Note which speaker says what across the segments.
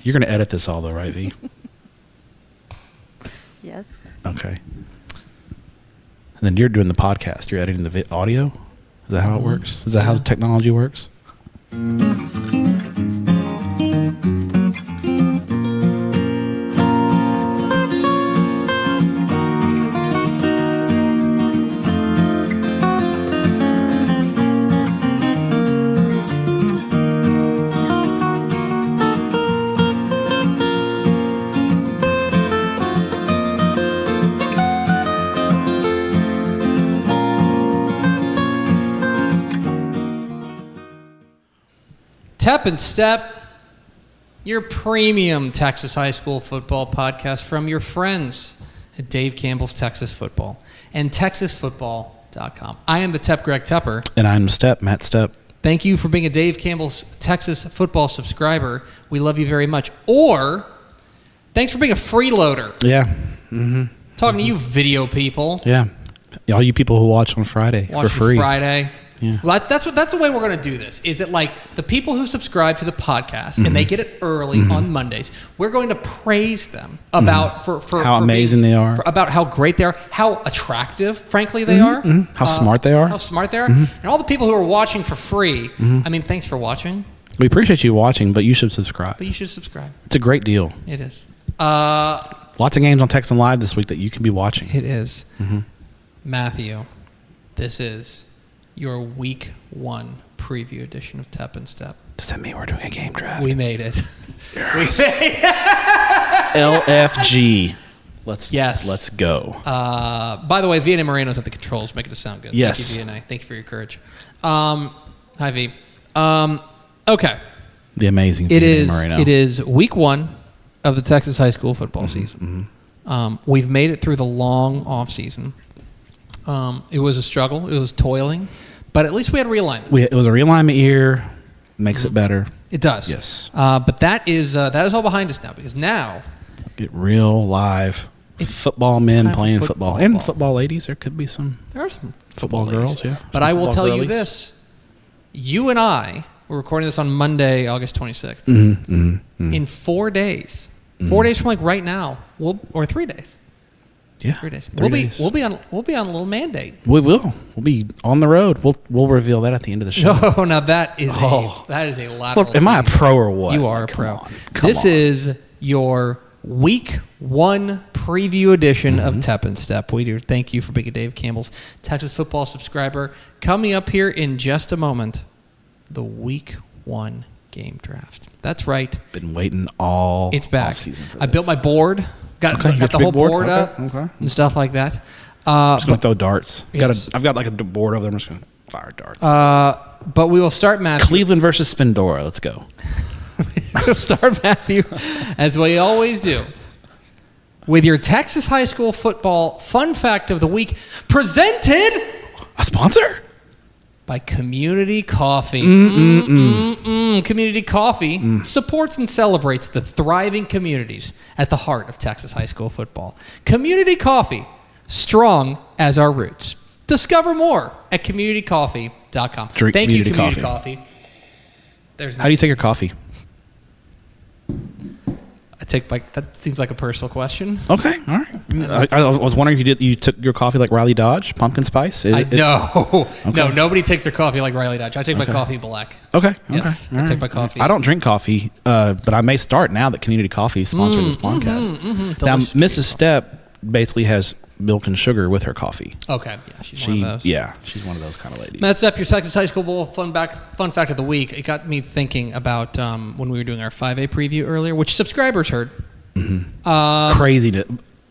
Speaker 1: You're going to edit this all, though, right, V?
Speaker 2: Yes.
Speaker 1: Okay. And then you're doing the podcast. You're editing the audio? Is that how it works? Is that how technology works?
Speaker 3: Tep and Stepp, your premium Texas high school football podcast from your friends at Dave Campbell's Texas Football and TexasFootball.com. I am the Tep Greg Tepper.
Speaker 1: And I'm Stepp, Matt Stepp.
Speaker 3: Thank you for being a Dave Campbell's Texas Football subscriber. We love you very much. Or thanks for being a freeloader.
Speaker 1: Yeah. Mm-hmm.
Speaker 3: Talking to you video people.
Speaker 1: Yeah. All you people who watch on Friday
Speaker 3: Watch
Speaker 1: for free.
Speaker 3: Friday.
Speaker 1: Yeah.
Speaker 3: Well, that's the way we're going to do this. Is it like the people who subscribe to the podcast and they get it early on Mondays? We're going to praise them about for
Speaker 1: how amazing they are,
Speaker 3: about how great they are, how attractive, frankly, they are,
Speaker 1: how smart they are,
Speaker 3: and all the people who are watching for free. I mean, thanks for watching.
Speaker 1: We appreciate you watching, but you should subscribe.
Speaker 3: It's
Speaker 1: a great deal.
Speaker 3: It is.
Speaker 1: Lots of games on Texan Live this week that you can be watching.
Speaker 3: It is. Matthew, this is your week 1 preview edition of Tep and Stepp.
Speaker 1: Does that mean we're doing a game draft?
Speaker 3: We made it.
Speaker 1: Yes. LFG. Let's go.
Speaker 3: By the way, Vianney Moreno's at the controls, making it sound good.
Speaker 1: Yes.
Speaker 3: Thank you, Vianney. Thank you for your courage. Hi, V. Okay.
Speaker 1: The amazing
Speaker 3: Vianney
Speaker 1: Moreno.
Speaker 3: It is week 1 of the Texas high school football season. We've made it through the long off season. It was a struggle. It was toiling. But at least we had realignment.
Speaker 1: It was a realignment year. Makes it better.
Speaker 3: It does.
Speaker 1: Yes.
Speaker 3: But that is all behind us now, because now
Speaker 1: get real live football men playing football. And
Speaker 3: football.
Speaker 1: Football ladies. There could be some.
Speaker 3: There are some
Speaker 1: football girls, yeah.
Speaker 3: But I will tell you this. You and I, we're recording this on Monday, August 26th. In 4 days, 4 days from like right now, or 3 days.
Speaker 1: Yeah,
Speaker 3: 3 days.
Speaker 1: 3 days.
Speaker 3: We'll be on a little mandate.
Speaker 1: We will. We'll be on the road. We'll reveal that at the end of the show.
Speaker 3: Oh, now that is a lateral.
Speaker 1: Well, am I a pro or what?
Speaker 3: You are a pro.
Speaker 1: Come
Speaker 3: this
Speaker 1: on.
Speaker 3: is your week 1 preview edition of Tep and Stepp. We do thank you for being a Dave Campbell's Texas football subscriber. Coming up here in just a moment, the week 1 game draft. That's right.
Speaker 1: Been waiting all
Speaker 3: It's back.
Speaker 1: Season for
Speaker 3: I
Speaker 1: this.
Speaker 3: built my board. Got the whole board up and stuff like that.
Speaker 1: I'm just going to throw darts.
Speaker 3: Yes.
Speaker 1: I've got like a board over there. I'm just going to fire darts.
Speaker 3: But we will start, Matthew.
Speaker 1: Cleveland versus Spindora. Let's go.
Speaker 3: We'll start, Matthew, as we always do, with your Texas high school football fun fact of the week, presented
Speaker 1: A sponsor?
Speaker 3: by Community Coffee. Community Coffee supports and celebrates the thriving communities at the heart of Texas high school football. Community Coffee, strong as our roots. Discover more at communitycoffee.com.
Speaker 1: Drink
Speaker 3: Thank you,
Speaker 1: Community
Speaker 3: Community Coffee.
Speaker 1: How do you take your coffee?
Speaker 3: That seems like a personal question.
Speaker 1: Okay, all right. I was wondering if you took your coffee like Riley Dodge, pumpkin spice.
Speaker 3: No, nobody takes their coffee like Riley Dodge. I take my coffee black.
Speaker 1: Okay.
Speaker 3: Yes, I take my coffee.
Speaker 1: I don't drink coffee, but I may start now that Community Coffee is sponsoring this podcast. Now, Mrs. Stepp basically has milk and sugar with her coffee.
Speaker 3: Okay, yeah, she's one of those.
Speaker 1: Yeah, she's one of those kind of ladies.
Speaker 3: Matt Stepp, your Texas High School Bowl fun fact of the week. It got me thinking about when we were doing our 5A preview earlier, which subscribers heard.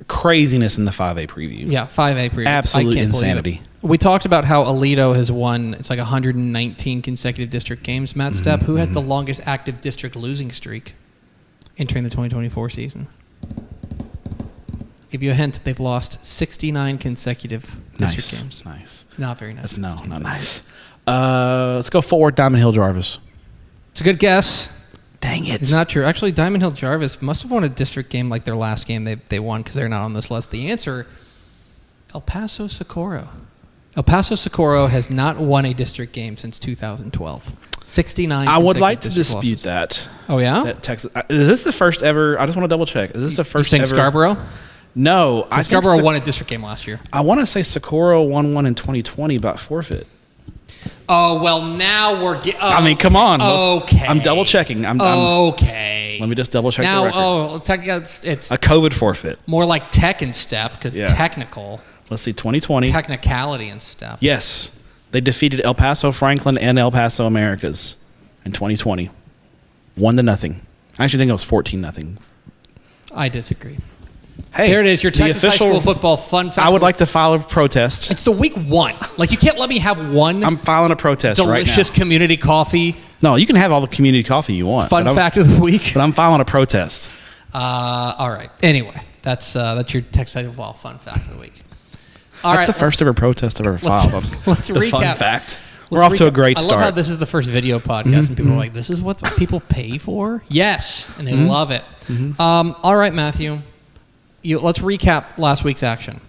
Speaker 1: Craziness in the 5A preview.
Speaker 3: Yeah, 5A preview.
Speaker 1: Absolute insanity.
Speaker 3: We talked about how Alito has won, it's like 119 consecutive district games. Matt Stepp, who has the longest active district losing streak entering the 2024 season. Give you a hint, they've lost 69 consecutive district games.
Speaker 1: Nice.
Speaker 3: Not very nice.
Speaker 1: Not nice. Let's go forward, Diamond Hill Jarvis.
Speaker 3: It's a good guess.
Speaker 1: Dang it.
Speaker 3: It's not true. Actually, Diamond Hill Jarvis must have won a district game like their last game they won because they're not on this list. The answer, El Paso Socorro. El Paso Socorro has not won a district game since 2012. 69.
Speaker 1: I would like to
Speaker 3: consecutive
Speaker 1: dispute
Speaker 3: losses.
Speaker 1: that.
Speaker 3: Oh, yeah?
Speaker 1: That Texas is this the first ever? I just want to double check. Is this the first
Speaker 3: You're saying
Speaker 1: ever?
Speaker 3: Scarborough?
Speaker 1: No, I think
Speaker 3: Scarborough won a district game last year.
Speaker 1: I want to say Socorro won one in 2020 by forfeit.
Speaker 3: Oh, well, now we're getting...
Speaker 1: I mean, come on.
Speaker 3: Okay.
Speaker 1: I'm double checking.
Speaker 3: Okay.
Speaker 1: Let me just double check
Speaker 3: now,
Speaker 1: the record.
Speaker 3: It's
Speaker 1: A COVID forfeit.
Speaker 3: more like tech and Stepp because technical.
Speaker 1: Let's see, 2020.
Speaker 3: Technicality and Stepp.
Speaker 1: Yes. They defeated El Paso Franklin and El Paso Americas in 2020. 1-0. I actually think it was 14-0.
Speaker 3: I disagree.
Speaker 1: Hey,
Speaker 3: there it is. Your Texas high school football fun fact.
Speaker 1: I would like to file a protest.
Speaker 3: It's the week 1. Like, you can't let me have one
Speaker 1: I'm filing a protest right now.
Speaker 3: delicious community coffee
Speaker 1: No, you can have all the community coffee you want.
Speaker 3: fun fact of the week.
Speaker 1: But I'm filing a protest.
Speaker 3: All right. Anyway, that's your Texas high football fun fact of the week.
Speaker 1: That's the first ever protest I've ever filed on
Speaker 3: let's
Speaker 1: the
Speaker 3: recap.
Speaker 1: fun fact. We're off to a great start.
Speaker 3: I love how this is the first video podcast, and people are like, "This is what people pay for." Yes, and they love it. All right, Matthew. Let's recap last week's action.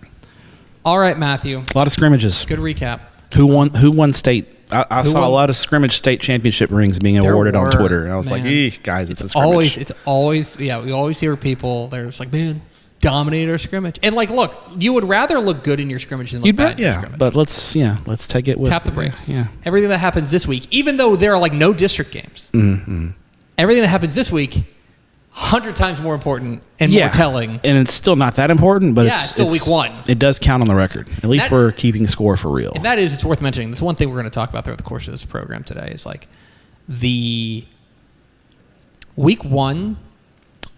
Speaker 3: All right, Matthew.
Speaker 1: A lot of scrimmages.
Speaker 3: Good recap.
Speaker 1: Who won state? I saw a lot of scrimmage state championship rings being awarded on Twitter, and I was like, guys, it's a scrimmage.
Speaker 3: It's always, we always hear people. They're just like, man, dominate our scrimmage. And like, look, you would rather look good in your scrimmage than look bad in your scrimmage.
Speaker 1: But let's take it with
Speaker 3: tap the brakes.
Speaker 1: Yeah.
Speaker 3: Everything that happens this week, even though there are like no district games, everything that happens this week, 100 times more important and more telling.
Speaker 1: And it's still not that important, but
Speaker 3: it's still week 1.
Speaker 1: It does count on the record. At least we're keeping score for real.
Speaker 3: And that is, it's worth mentioning. This one thing we're going to talk about throughout the course of this program today is like the week 1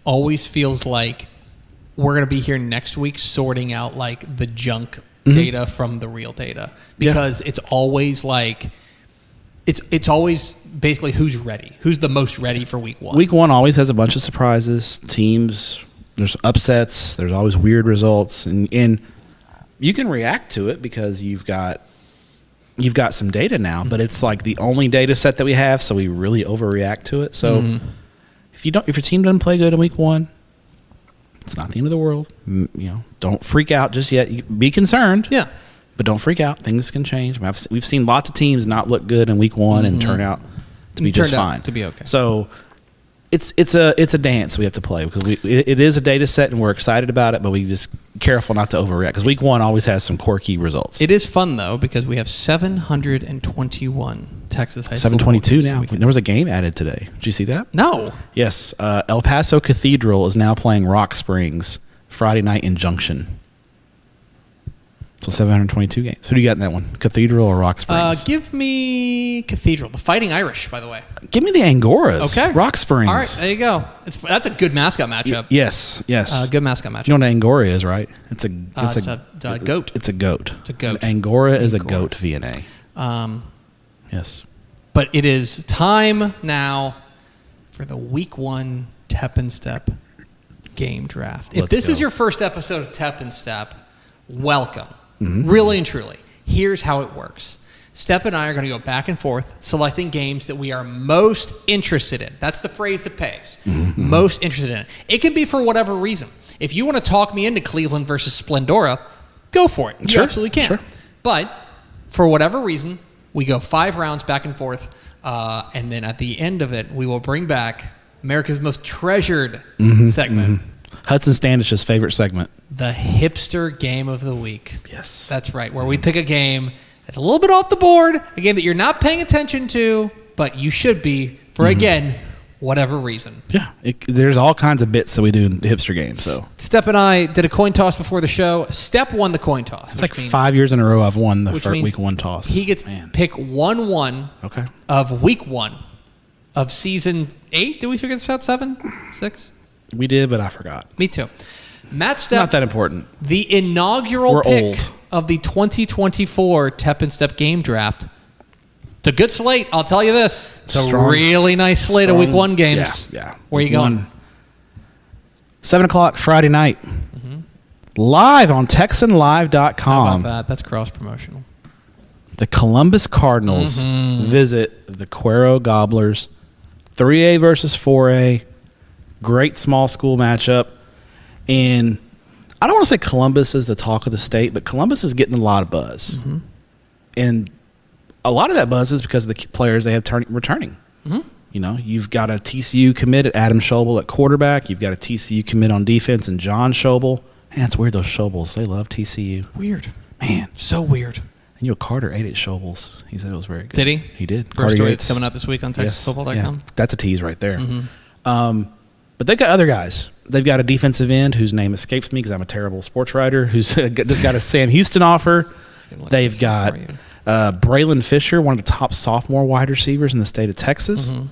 Speaker 3: always feels like we're going to be here next week sorting out like the junk data from the real data, because it's always like it's always basically who's ready, who's the most ready for week 1.
Speaker 1: Week 1 always has a bunch of surprises, teams. There's upsets. There's always weird results, and you can react to it because you've got some data now. But it's like the only data set that we have, so we really overreact to it. So if your team doesn't play good in week 1, it's not the end of the world. Don't freak out just yet. Be concerned.
Speaker 3: Yeah. But
Speaker 1: don't freak out. Things can change. We've seen lots of teams not look good in week 1 and turn out to be just fine.
Speaker 3: To be okay.
Speaker 1: So it's a dance we have to play, because it is a data set and we're excited about it, but we just careful not to overreact, because week 1 always has some quirky results.
Speaker 3: It is fun though, because we have 721 Texas high school.
Speaker 1: 722 now. There was a game added today. Did you see that?
Speaker 3: No.
Speaker 1: Yes. El Paso Cathedral is now playing Rock Springs Friday night in Junction. So 722 games. Who do you got in that one? Cathedral or Rock Springs?
Speaker 3: Give me Cathedral. The Fighting Irish, by the way.
Speaker 1: Give me the Angoras.
Speaker 3: Okay.
Speaker 1: Rock Springs.
Speaker 3: All right, there you go. That's a good mascot matchup.
Speaker 1: Yes.
Speaker 3: Good mascot matchup.
Speaker 1: You know what an Angora is, right? It's a
Speaker 3: goat.
Speaker 1: It's a goat.
Speaker 3: It's a goat.
Speaker 1: An Angora is a goat VNA. Yes.
Speaker 3: But it is time now for the week 1 Tep and Stepp game draft. If this is your first episode of Tep and Stepp, welcome. Really and truly. Here's how it works. Stepp and I are going to go back and forth selecting games that we are most interested in. That's the phrase that pays. Most interested in it. It can be for whatever reason. If you want to talk me into Cleveland versus Splendora, go for it. You absolutely can.
Speaker 1: Sure.
Speaker 3: But for whatever reason, we go 5 rounds back and forth, and then at the end of it, we will bring back America's most treasured segment.
Speaker 1: Hudson Standish's favorite segment.
Speaker 3: The Hipster Game of the Week.
Speaker 1: Yes.
Speaker 3: That's right, where we pick a game that's a little bit off the board, a game that you're not paying attention to, but you should be for, again, whatever reason.
Speaker 1: Yeah. There's all kinds of bits that we do in the Hipster game. So
Speaker 3: Stepp and I did a coin toss before the show. Stepp won the coin toss.
Speaker 1: It's like 5 years in a row I've won the first week 1 toss.
Speaker 3: He gets pick 1-1 of week 1 of season 8. Did we figure this out? 7? 6?
Speaker 1: We did, but I forgot.
Speaker 3: Me too. Matt Stepp.
Speaker 1: Not that important.
Speaker 3: The inaugural pick of the 2024 Tep and Stepp game draft. It's a good slate, I'll tell you this. It's a really nice slate of week 1 games.
Speaker 1: Yeah.
Speaker 3: Where are you going?
Speaker 1: 7 o'clock Friday night. Live on TexanLive.com.
Speaker 3: How about that? That's cross-promotional.
Speaker 1: The Columbus Cardinals visit the Quero Gobblers. 3A versus 4A. Great small school matchup. And I don't want to say Columbus is the talk of the state, but Columbus is getting a lot of buzz. And a lot of that buzz is because of the players they have returning.
Speaker 3: Mm-hmm.
Speaker 1: You know, you've got a TCU commit at Adam Schobel at quarterback. You've got a TCU commit on defense and John Schobel. Man, it's weird, those Schobels. They love TCU.
Speaker 3: Weird.
Speaker 1: Man.
Speaker 3: So weird.
Speaker 1: And Carter ate at Schobels. He said it was very good.
Speaker 3: Did he?
Speaker 1: He did.
Speaker 3: First story that's coming out this week on TexasFootball.com.
Speaker 1: Yeah, that's a tease right there.
Speaker 3: Mm-hmm.
Speaker 1: But they've got other guys. They've got a defensive end whose name escapes me because I'm a terrible sports writer, who's just got a Sam Houston offer. They've got Braylon Fisher, one of the top sophomore wide receivers in the state of Texas.
Speaker 3: Mm-hmm.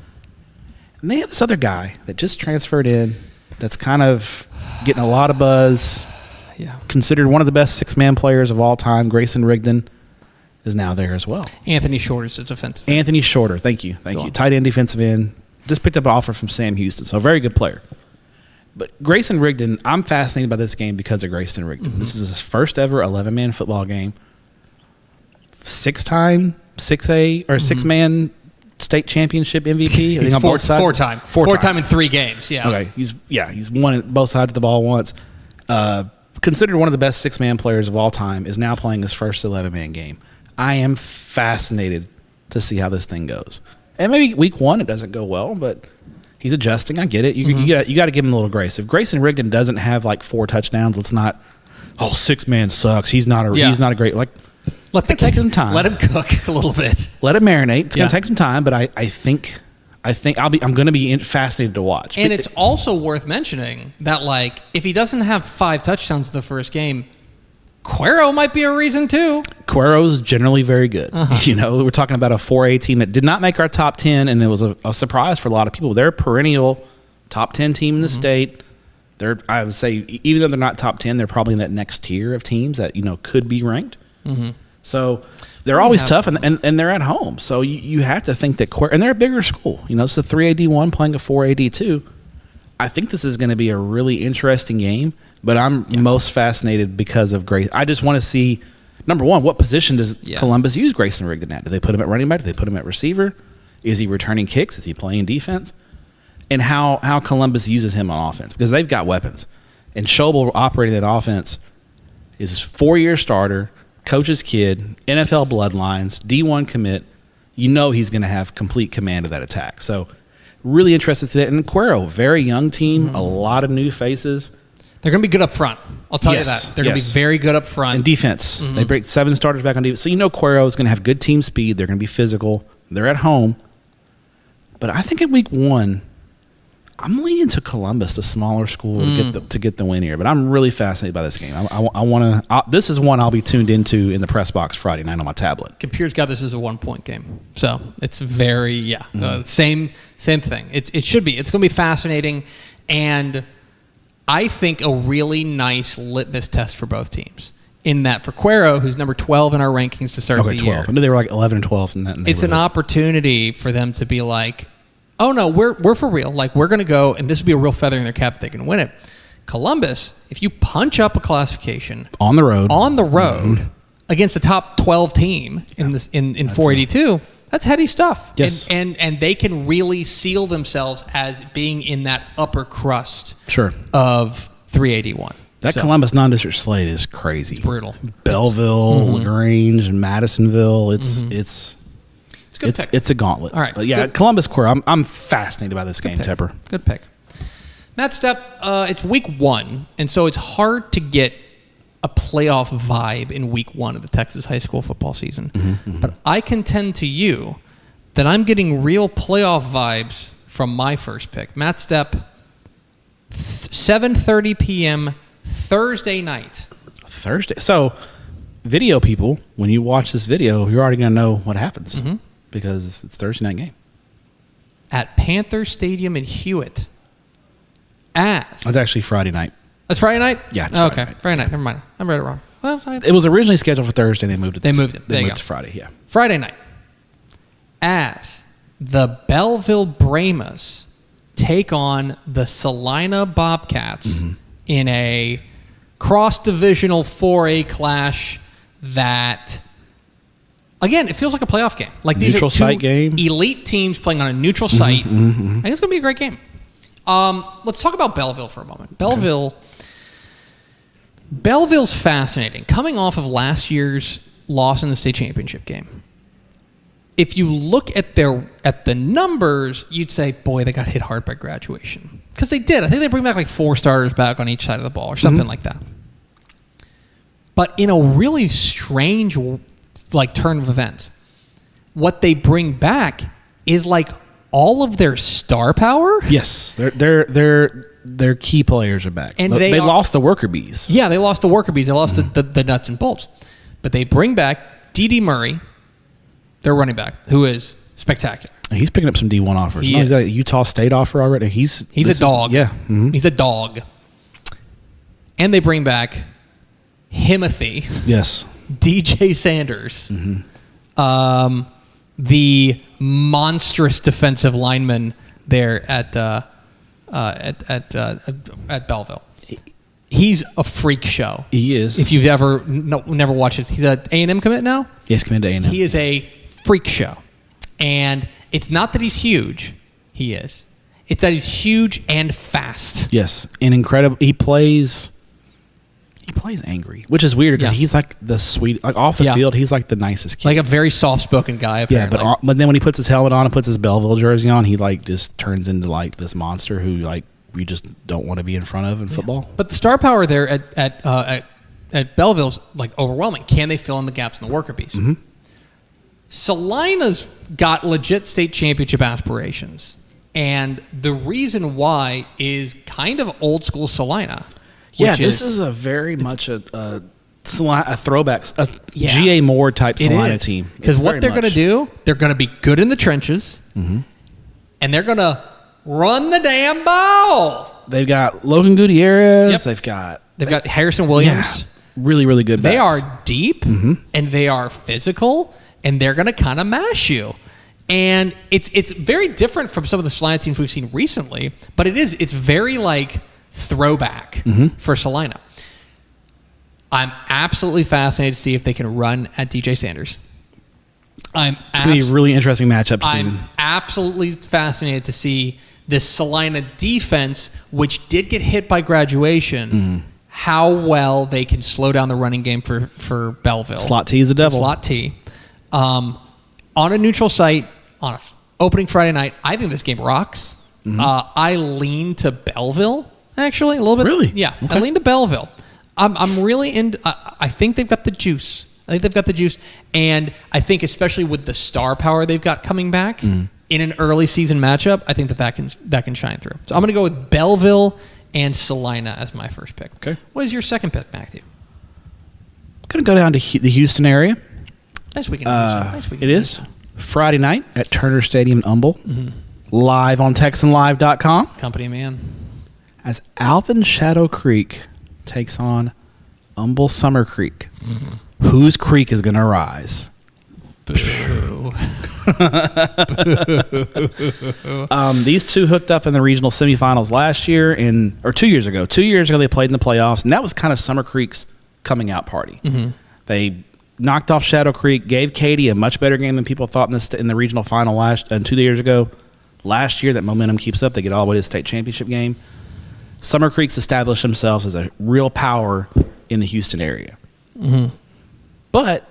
Speaker 1: And they have this other guy that just transferred in that's kind of getting a lot of buzz.
Speaker 3: Yeah.
Speaker 1: Considered one of the best six-man players of all time. Grayson Rigdon is now there as well.
Speaker 3: Anthony Shorter's a defensive end.
Speaker 1: Anthony Shorter, thank you. Tight end, defensive end. Just picked up an offer from Sam Houston, so a very good player. But Grayson Rigdon, I'm fascinated by this game because of Grayson Rigdon. Mm-hmm. This is his first ever 11-man football game. Six-time 6A or six-man state championship MVP.
Speaker 3: He's
Speaker 1: on both sides.
Speaker 3: Four-time in 3 games. Yeah.
Speaker 1: Okay. He's won both sides of the ball once. Considered one of the best six-man players of all time, is now playing his first 11-man game. I am fascinated to see how this thing goes. And maybe week 1 it doesn't go well, but he's adjusting. I get it. You got to give him a little grace. If Grayson Rigdon doesn't have like 4 touchdowns, let's not. Oh, 6-man sucks. He's not a great like. Take some time.
Speaker 3: Let him cook a little bit.
Speaker 1: Let him marinate. It's going to take some time, but I think I'm going to be fascinated to watch.
Speaker 3: And it's also worth mentioning that like if he doesn't have 5 touchdowns in the first game, Quero might be a reason too.
Speaker 1: Quero's generally very good. You know, we're talking about a 4A team that did not make our top 10, and it was a surprise for a lot of people. They're a perennial top 10 team in the state. I would say, even though they're not top 10, they're probably in that next tier of teams that, could be ranked. Mm-hmm. So they're always tough, and they're at home. So you have to think that and they're a bigger school. It's a 3AD1 playing a 4AD2. I think this is going to be a really interesting game, but I'm most fascinated because of Grace. I just want to see, number one, what position does Columbus use Grayson Rigdon at? Do they put him at running back? Do they put him at receiver? Is he returning kicks? Is he playing defense? And how Columbus uses him on offense, because they've got weapons. And Schobel operating that offense is his 4-year starter, coach's kid, NFL bloodlines, D1 commit. He's going to have complete command of that attack. So really interested to that. And Quero, very young team, a lot of new faces.
Speaker 3: They're going to be good up front. I'll tell you that. They're going to be very good up front.
Speaker 1: And defense. They break 7 starters back on defense. So Quero is going to have good team speed. They're going to be physical. They're at home. But I think in week 1, I'm leaning to Columbus, a smaller school, to get the win here. But I'm really fascinated by this game. I want to. This is one I'll be tuned into in the press box Friday night on my tablet.
Speaker 3: Computer's got this as a 1-point game, so it's very same thing. It should be. It's going to be fascinating, and I think a really nice litmus test for both teams. In that, for Quero, who's number 12 in our rankings to start the
Speaker 1: 12.
Speaker 3: year,
Speaker 1: I knew they were like 11 and 12 in that neighborhood.
Speaker 3: It's an opportunity for them to be like, oh no, we're for real. Like, we're going to go, and this would be a real feather in their cap if they can win it. Columbus, if you punch up a classification
Speaker 1: on the road
Speaker 3: against a top 12 team in 482, that's heady stuff.
Speaker 1: Yes,
Speaker 3: and they can really seal themselves as being in that upper crust of 381.
Speaker 1: That Columbus non-district slate is crazy.
Speaker 3: It's brutal.
Speaker 1: Belleville, LaGrange, and Madisonville. It's a gauntlet.
Speaker 3: All right.
Speaker 1: But yeah, Columbus Quero. I'm fascinated by this game, Tepper.
Speaker 3: Good pick. Matt Stepp, it's week 1, and so it's hard to get a playoff vibe in week 1 of the Texas high school football season. But I contend to you that I'm getting real playoff vibes from my first pick. Matt Stepp, 7:30 p.m. Thursday night.
Speaker 1: So, video people, when you watch this video, you're already going to know what happens because it's a Thursday night game.
Speaker 3: At Panther Stadium in Hewitt.
Speaker 1: It's actually Friday night.
Speaker 3: That's Friday night?
Speaker 1: Yeah, it's Friday night.
Speaker 3: Friday night. Never mind. I read it wrong. Well,
Speaker 1: it was originally scheduled for Thursday. They moved it.
Speaker 3: They moved it
Speaker 1: to Friday, yeah.
Speaker 3: Friday night. As the Belleville Brahmas take on the Salina Bobcats in a cross-divisional 4A clash that, again, it feels like a playoff game. Like these
Speaker 1: neutral
Speaker 3: are two
Speaker 1: site game.
Speaker 3: Elite teams playing on a neutral site. I think it's going to be a great game. Let's talk about Belleville for a moment. Belleville's fascinating. Coming off of last year's loss in the state championship game, if you look at the numbers, you'd say, boy, they got hit hard by graduation. Because they did. I think they bring back like 4 starters back on each side of the ball or something like that. But in a really strange like turn of events, what they bring back is like all of their star power.
Speaker 1: Yes, their key players are back.
Speaker 3: And
Speaker 1: they lost the worker bees.
Speaker 3: Yeah, they lost the worker bees. They lost the nuts and bolts. But they bring back D.D. Murray, their running back, who is spectacular.
Speaker 1: He's picking up some D1 offers. He's got a Utah State offer already. He's
Speaker 3: a dog.
Speaker 1: Mm-hmm.
Speaker 3: He's a dog. And they bring back Himothy.
Speaker 1: Yes.
Speaker 3: DJ Sanders. The monstrous defensive lineman there at Belleville. He's a freak show.
Speaker 1: He is.
Speaker 3: If you've never watched this, he's an A&M commit now.
Speaker 1: Yes, committed to A&M.
Speaker 3: He is a freak show, and it's not that he's huge. He is. It's that he's huge and fast.
Speaker 1: Yes, and incredible. He plays angry, which is weird because he's like the sweet, like off the field, he's like the nicest kid.
Speaker 3: Like a very soft-spoken guy, apparently.
Speaker 1: Yeah, but then when he puts his helmet on and puts his Belleville jersey on, he like just turns into like this monster who like we just don't want to be in front of in football.
Speaker 3: But the star power there at Belleville's like overwhelming. Can they fill in the gaps in the worker bees?
Speaker 1: Mm-hmm.
Speaker 3: Salina's got legit state championship aspirations. And the reason why is kind of old school Salina.
Speaker 1: Yeah, this is a very much a throwback, G.A. Moore type Salina team.
Speaker 3: Because what they're going to do, they're going to be good in the trenches, and they're going to run the damn ball.
Speaker 1: They've got Logan Gutierrez.
Speaker 3: Yep.
Speaker 1: They've got
Speaker 3: Harrison Williams.
Speaker 1: Yeah, really, really good backs.
Speaker 3: They are deep, and they are physical, and they're going to kind of mash you. And it's very different from some of the Salina teams we've seen recently, but it's very like throwback for Salina. I'm absolutely fascinated to see if they can run at DJ Sanders.
Speaker 1: It's going to be a really interesting matchup.
Speaker 3: I'm absolutely fascinated to see this Salina defense, which did get hit by graduation, how well they can slow down the running game for Belleville.
Speaker 1: Slot T is the devil.
Speaker 3: Slot T. On a neutral site, on an opening Friday night, I think this game rocks. I lean to Belleville, actually, a little bit.
Speaker 1: Really?
Speaker 3: Yeah,
Speaker 1: Okay.
Speaker 3: I lean to Belleville. I'm really into. I think they've got the juice. And I think especially with the star power they've got coming back in an early season matchup, I think that can shine through. So I'm going to go with Belleville and Salina as my first pick.
Speaker 1: Okay.
Speaker 3: What is your second pick, Matthew?
Speaker 1: I'm going to go down to the Houston area.
Speaker 3: Nice weekend.
Speaker 1: It is Friday night at Turner Stadium in Humble, live on TexanLive.com.
Speaker 3: Company man.
Speaker 1: As Alvin Shadow Creek takes on Humble Summer Creek. Whose creek is going to rise?
Speaker 3: Boo.
Speaker 1: These two hooked up in the regional semifinals last year, or 2 years ago. 2 years ago, they played in the playoffs, and that was kind of Summer Creek's coming out party. They knocked off Shadow Creek, gave Katy a much better game than people thought in the regional final 2 years ago. Last year, that momentum keeps up. They get all the way to the state championship game. Summer Creek's established themselves as a real power in the Houston area. But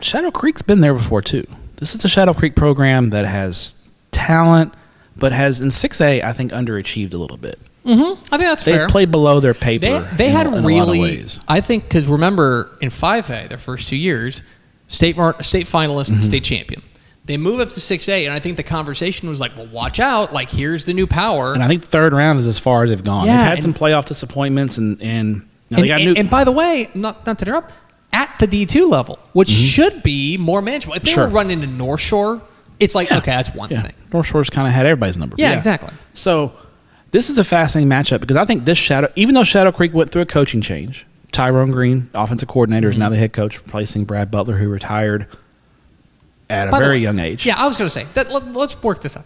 Speaker 1: Shadow Creek's been there before, too. This is the Shadow Creek program that has talent, but has, in 6A, I think, underachieved a little bit.
Speaker 3: I think that's fair.
Speaker 1: They played below their paper
Speaker 3: They had
Speaker 1: in
Speaker 3: really,
Speaker 1: a lot of ways.
Speaker 3: I think, because remember, in 5A, their first 2 years, state finalist, state champion. They move up to 6A, and I think the conversation was like, well, watch out. Like, here's the new power.
Speaker 1: And I think third round is as far as they've gone.
Speaker 3: Yeah,
Speaker 1: they've had some playoff disappointments, and they got new.
Speaker 3: And by the way, not to interrupt, at the D2 level, which should be more manageable. If they were running into Northshore, it's like, okay, that's one thing.
Speaker 1: Northshore's kind of had everybody's number.
Speaker 3: Yeah, exactly.
Speaker 1: So this is a fascinating matchup because I think even though Shadow Creek went through a coaching change, Tyrone Green, offensive coordinator, is now the head coach, replacing Brad Butler, who retired at a very young age.
Speaker 3: Yeah, I was going to say, let's work this out.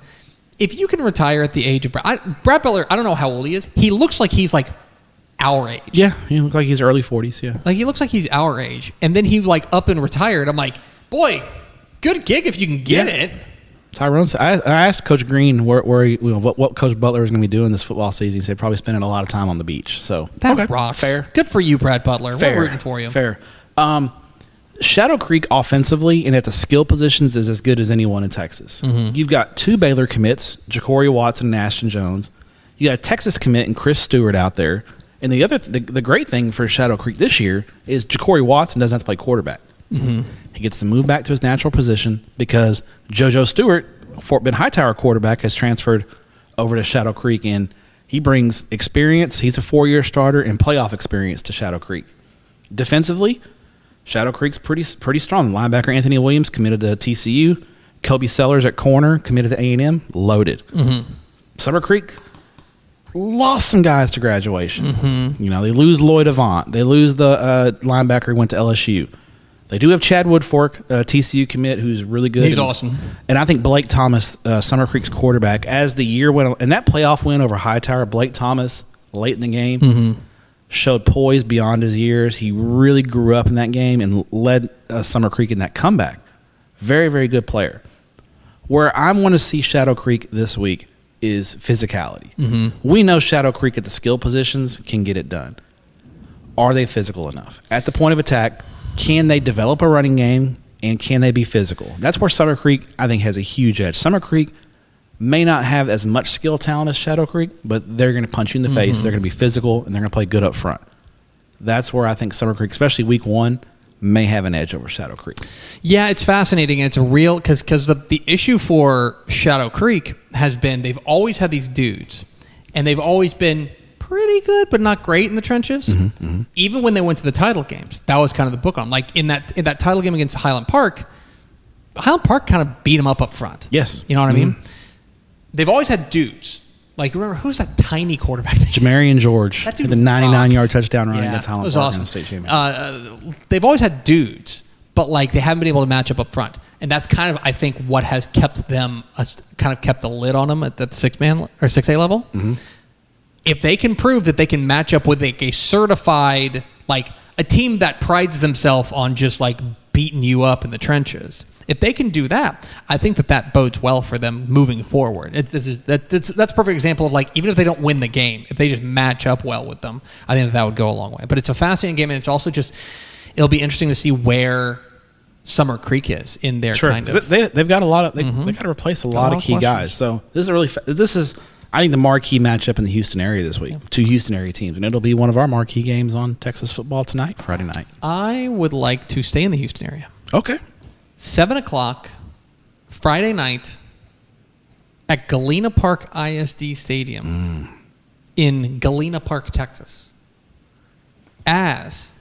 Speaker 3: If you can retire at the age of Brad Butler, I don't know how old he is. He looks like he's like our age.
Speaker 1: Yeah, he looks like he's early 40s, yeah.
Speaker 3: Like, he looks like he's our age. And then he, like, up and retired. I'm like, boy, good gig if you can get it.
Speaker 1: Tyrone, I asked Coach Green what Coach Butler is going to be doing this football season. He said probably spending a lot of time on the beach. So
Speaker 3: that rocks.
Speaker 1: Fair.
Speaker 3: Good for you, Brad Butler.
Speaker 1: Fair.
Speaker 3: We're rooting for you.
Speaker 1: Fair. Shadow Creek offensively and at the skill positions is as good as anyone in Texas. You've got 2 Baylor commits, Ja'Cory Watson and Ashton Jones. You got a Texas commit and Chris Stewart out there. And the great thing for Shadow Creek this year is Ja'Cory Watson doesn't have to play quarterback. He gets to move back to his natural position because JoJo Stewart, Fort Bend Hightower quarterback, has transferred over to Shadow Creek, and he brings experience. He's a 4-year starter and playoff experience to Shadow Creek. Defensively, Shadow Creek's pretty strong. Linebacker Anthony Williams committed to TCU. Kobe Sellers at corner committed to A&M. Loaded. Summer Creek lost some guys to graduation. You know, they lose Lloyd Avant. They lose the linebacker who went to LSU. They do have Chad Woodfork, TCU commit, who's really good.
Speaker 3: He's awesome.
Speaker 1: And I think Blake Thomas, Summer Creek's quarterback, as the year went on, and that playoff win over Hightower, Blake Thomas, late in the game, showed poise beyond his years. He really grew up in that game and led Summer Creek in that comeback. Very, very good player. Where I want to see Shadow Creek this week is physicality. We know Shadow Creek at the skill positions can get it done. Are they physical enough? At the point of attack, can they develop a running game, and can they be physical? That's where Summer Creek, I think, has a huge edge. Summer Creek may not have as much skill talent as Shadow Creek, but they're going to punch you in the face. They're going to be physical, and they're going to play good up front. That's where I think Summer Creek, especially week 1, may have an edge over Shadow Creek.
Speaker 3: Yeah, it's fascinating. And it's a real, because the issue for Shadow Creek has been they've always had these dudes, and they've always been pretty good, but not great in the trenches. Even when they went to the title games, that was kind of the book on them. Like in that title game against Highland Park kind of beat them up front.
Speaker 1: Yes.
Speaker 3: You know what I mean? They've always had dudes. Like, remember, who's that tiny quarterback?
Speaker 1: Jamarian George.
Speaker 3: That dude
Speaker 1: the 99-yard
Speaker 3: rocked.
Speaker 1: touchdown run against Highland Park
Speaker 3: awesome.
Speaker 1: in the state championship.
Speaker 3: They've always had dudes, but like they haven't been able to match up front. And that's kind of, I think, what has kept them, kind of kept the lid on them at the 6-man or 6A level. If they can prove that they can match up with a certified, like a team that prides themselves on just like beating you up in the trenches, if they can do that, I think that bodes well for them moving forward. That's a perfect example of like, even if they don't win the game, if they just match up well with them, I think that would go a long way. But it's a fascinating game, and it's also just, it'll be interesting to see where Summer Creek is in their kind of.
Speaker 1: They've got a lot of, they got to replace a lot of key guys. So this is I think the marquee matchup in the Houston area this week. 2 Houston area teams, and it'll be one of our marquee games on Texas football tonight, Friday night.
Speaker 3: I would like to stay in the Houston area.
Speaker 1: Okay.
Speaker 3: 7 o'clock, Friday night, at Galena Park ISD Stadium in Galena Park, Texas, as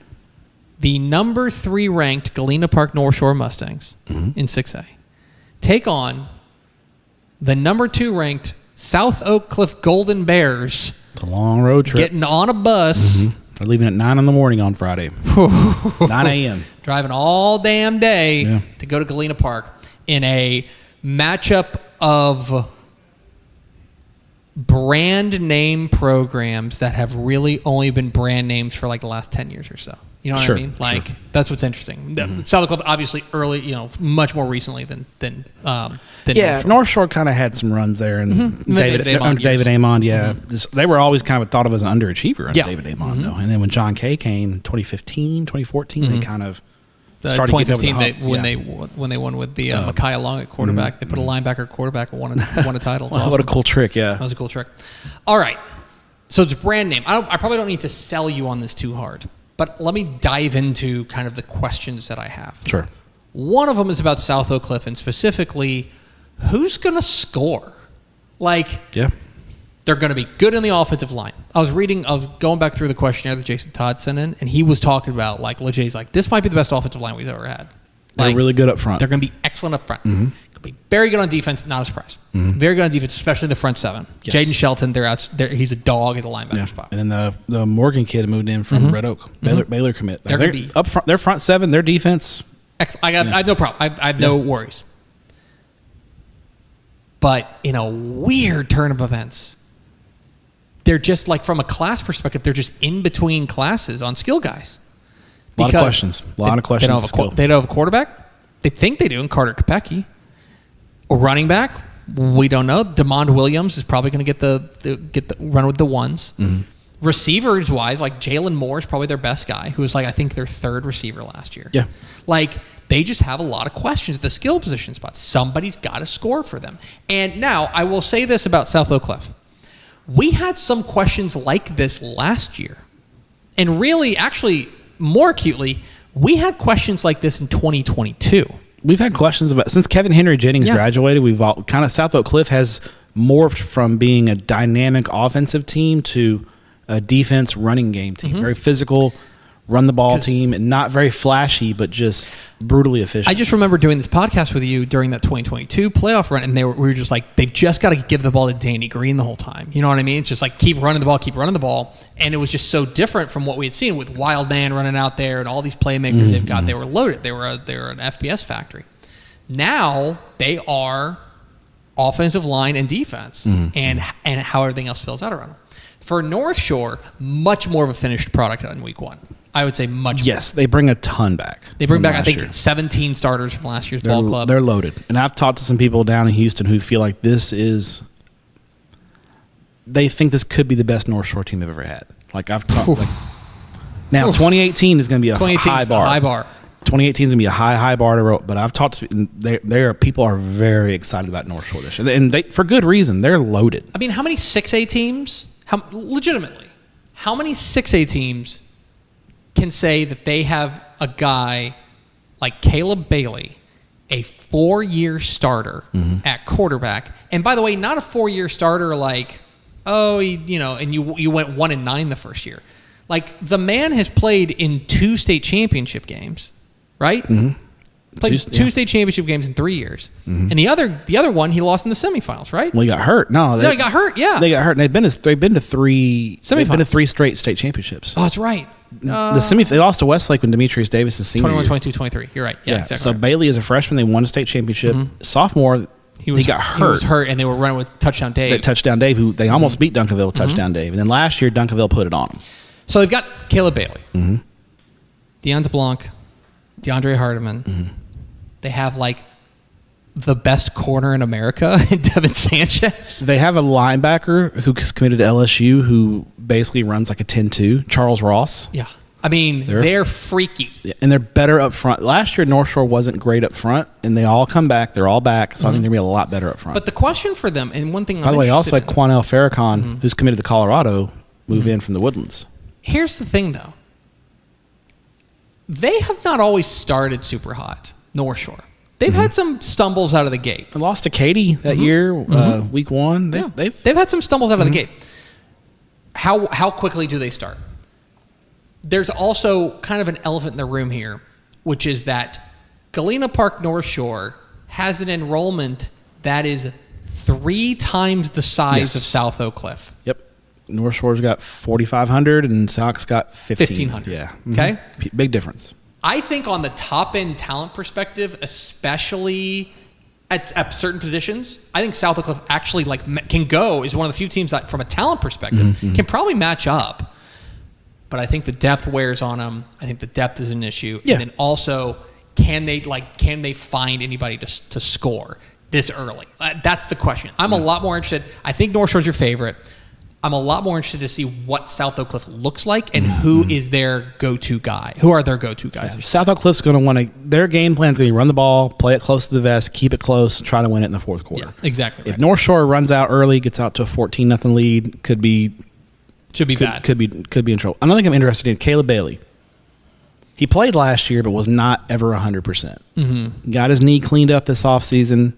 Speaker 3: the number 3 ranked Galena Park Northshore Mustangs in 6A take on the number 2 ranked South Oak Cliff Golden Bears.
Speaker 1: It's a long road trip.
Speaker 3: Getting on a bus.
Speaker 1: They're leaving at 9 in the morning on Friday. 9 a.m.
Speaker 3: Driving all damn day to go to Galena Park in a matchup of brand name programs that have really only been brand names for like the last 10 years or so. You know what I mean? Like, that's what's interesting. South Club, obviously, early, much more recently than
Speaker 1: North Shore kind of had some runs there, and David Amond, they were always kind of thought of as an underachiever under David Amond, though. And then when John Kay came in 2015, 2014, they kind of started
Speaker 3: 2015 when they won with the Micaiah Long at quarterback. They put a linebacker quarterback and won a title.
Speaker 1: Wow, what a cool trick!
Speaker 3: That was a cool trick. All right, so it's brand name. I probably don't need to sell you on this too hard. But let me dive into kind of the questions that I have.
Speaker 1: Sure.
Speaker 3: One of them is about South Oak Cliff, and specifically, who's going to score? They're going to be good in the offensive line. I was going back through the questionnaire that Jason Todd sent in, and he was talking about, like, LeJay's like, this might be the best offensive line we've ever had.
Speaker 1: They're really good up front.
Speaker 3: They're going to be excellent up front. Going to be very good on defense, not a surprise. Very good on defense, especially the front 7. Yes. Jaden Shelton, he's a dog at the linebacker spot.
Speaker 1: And then the Morgan kid moved in from Red Oak, Baylor commit. They're going to be up front. Their front 7, their defense.
Speaker 3: I have no problem. I have no worries. But in a weird turn of events, they're just like, from a class perspective, they're just in between classes on skill guys.
Speaker 1: A lot of questions. They don't have a quarterback. They think they do in Carter Kopecky. A running back, we don't know. DeMond Williams is probably going to get the run with the ones.
Speaker 3: Receivers wise, like Jalen Moore is probably their best guy, who was like I think their third receiver last year.
Speaker 1: Yeah.
Speaker 3: Like they just have a lot of questions at the skill position spots. Somebody's got to score for them. And now I will say this about South Oak Cliff. We had some questions like this last year. And really, actually, more acutely, we had questions like this in 2022.
Speaker 1: We've had questions about since Kevin Henry Jennings graduated. We've all kind of South Oak Cliff has morphed from being a dynamic offensive team to a defense running game team. Very physical, run the ball team, and not very flashy, but just brutally efficient.
Speaker 3: I just remember doing this podcast with you during that 2022 playoff run, and we were just like, they just got to give the ball to Danny Green the whole time. You know what I mean? It's just like keep running the ball. And it was just so different from what we had seen with Wildman running out there and all these playmakers they've got. They were loaded. They were an FBS factory. Now they are offensive line and defense, and how everything else fills out around them. For Northshore, much more of a finished product in week one. I would say much more.
Speaker 1: Yes, they bring a ton back.
Speaker 3: They bring back, I think, 17 starters from last year's ball club.
Speaker 1: They're loaded. And I've talked to some people down in Houston who feel like they think this could be the best North Shore team they've ever had. Like I've talked. Now, 2018 is going to be a high bar. 2018 is going to be a high bar to roll. But I've talked to people are very excited about North Shore this year. And they, for good reason. They're loaded.
Speaker 3: I mean, how many 6A teams, legitimately, how many 6A teams can say that they have a guy like Caleb Bailey, a 4-year starter at quarterback? And by the way, not a 4-year starter like, and you went 1-9 the first year. Like the man has played in 2 state championship games, right? Played two state championship games in 3 years. And the other one he lost in the semifinals, right?
Speaker 1: Well, he got hurt. No,
Speaker 3: he got hurt. Yeah,
Speaker 1: they got hurt. And they've been to 3 semifinals. They've been to 3 straight state championships.
Speaker 3: Oh, that's right.
Speaker 1: They lost to Westlake when Demetrius Davis is senior
Speaker 3: 21,
Speaker 1: year.
Speaker 3: 22, 23. You're right. Yeah, exactly.
Speaker 1: So
Speaker 3: right.
Speaker 1: Bailey is a freshman. They won a state championship. Sophomore, he got hurt.
Speaker 3: He was hurt, and they were running with Touchdown Dave.
Speaker 1: Touchdown Dave, who they almost beat Duncanville with Touchdown Dave. And then last year, Duncanville put it on him.
Speaker 3: So they've got Caleb Bailey, Deonta Blanc, DeAndre Hardiman. They have like the best corner in America in Devin Sanchez.
Speaker 1: They have a linebacker who's committed to LSU who basically runs like a 10-2, Charles Ross.
Speaker 3: Yeah. I mean, they're freaky.
Speaker 1: And they're better up front. Last year, North Shore wasn't great up front, and they all come back. They're all back, so I think they're going to be a lot better up front.
Speaker 3: But the question for them, and one thing
Speaker 1: by the way, also had Quanell Farrakhan, who's committed to Colorado, move in from the Woodlands.
Speaker 3: Here's the thing, though. They have not always started super hot, North Shore. They've had some stumbles out of the gate.
Speaker 1: They lost to Katy that year, week one. They've
Speaker 3: had some stumbles out of the gate. How quickly do they start? There's also kind of an elephant in the room here, which is that Galena Park North Shore has an enrollment that is 3 times the size of South Oak Cliff.
Speaker 1: Yep. North Shore's got 4,500 and South's got 1,500. Yeah.
Speaker 3: Okay.
Speaker 1: Big difference.
Speaker 3: I think on the top end talent perspective, especially at certain positions, I think South Oak Cliff actually is one of the few teams that from a talent perspective can probably match up. But I think the depth wears on them. I think the depth is an issue.
Speaker 1: Yeah.
Speaker 3: And then also, can they find anybody to score this early? That's the question. I'm a lot more interested. I think North Shore's your favorite. I'm a lot more interested to see what South Oak Cliff looks like and who is their go-to guy. Who are their go-to guys?
Speaker 1: Yeah. South Oak Cliff's going to want to. Their game plan is going to be run the ball, play it close to the vest, keep it close, try to win it in the fourth quarter.
Speaker 3: Yeah, exactly. Right.
Speaker 1: If North Shore runs out early, gets out to a 14-0 lead, could be bad. Could be in trouble. Another thing I'm interested in, Caleb Bailey. He played last year, but was not ever 100%. Got his knee cleaned up this offseason.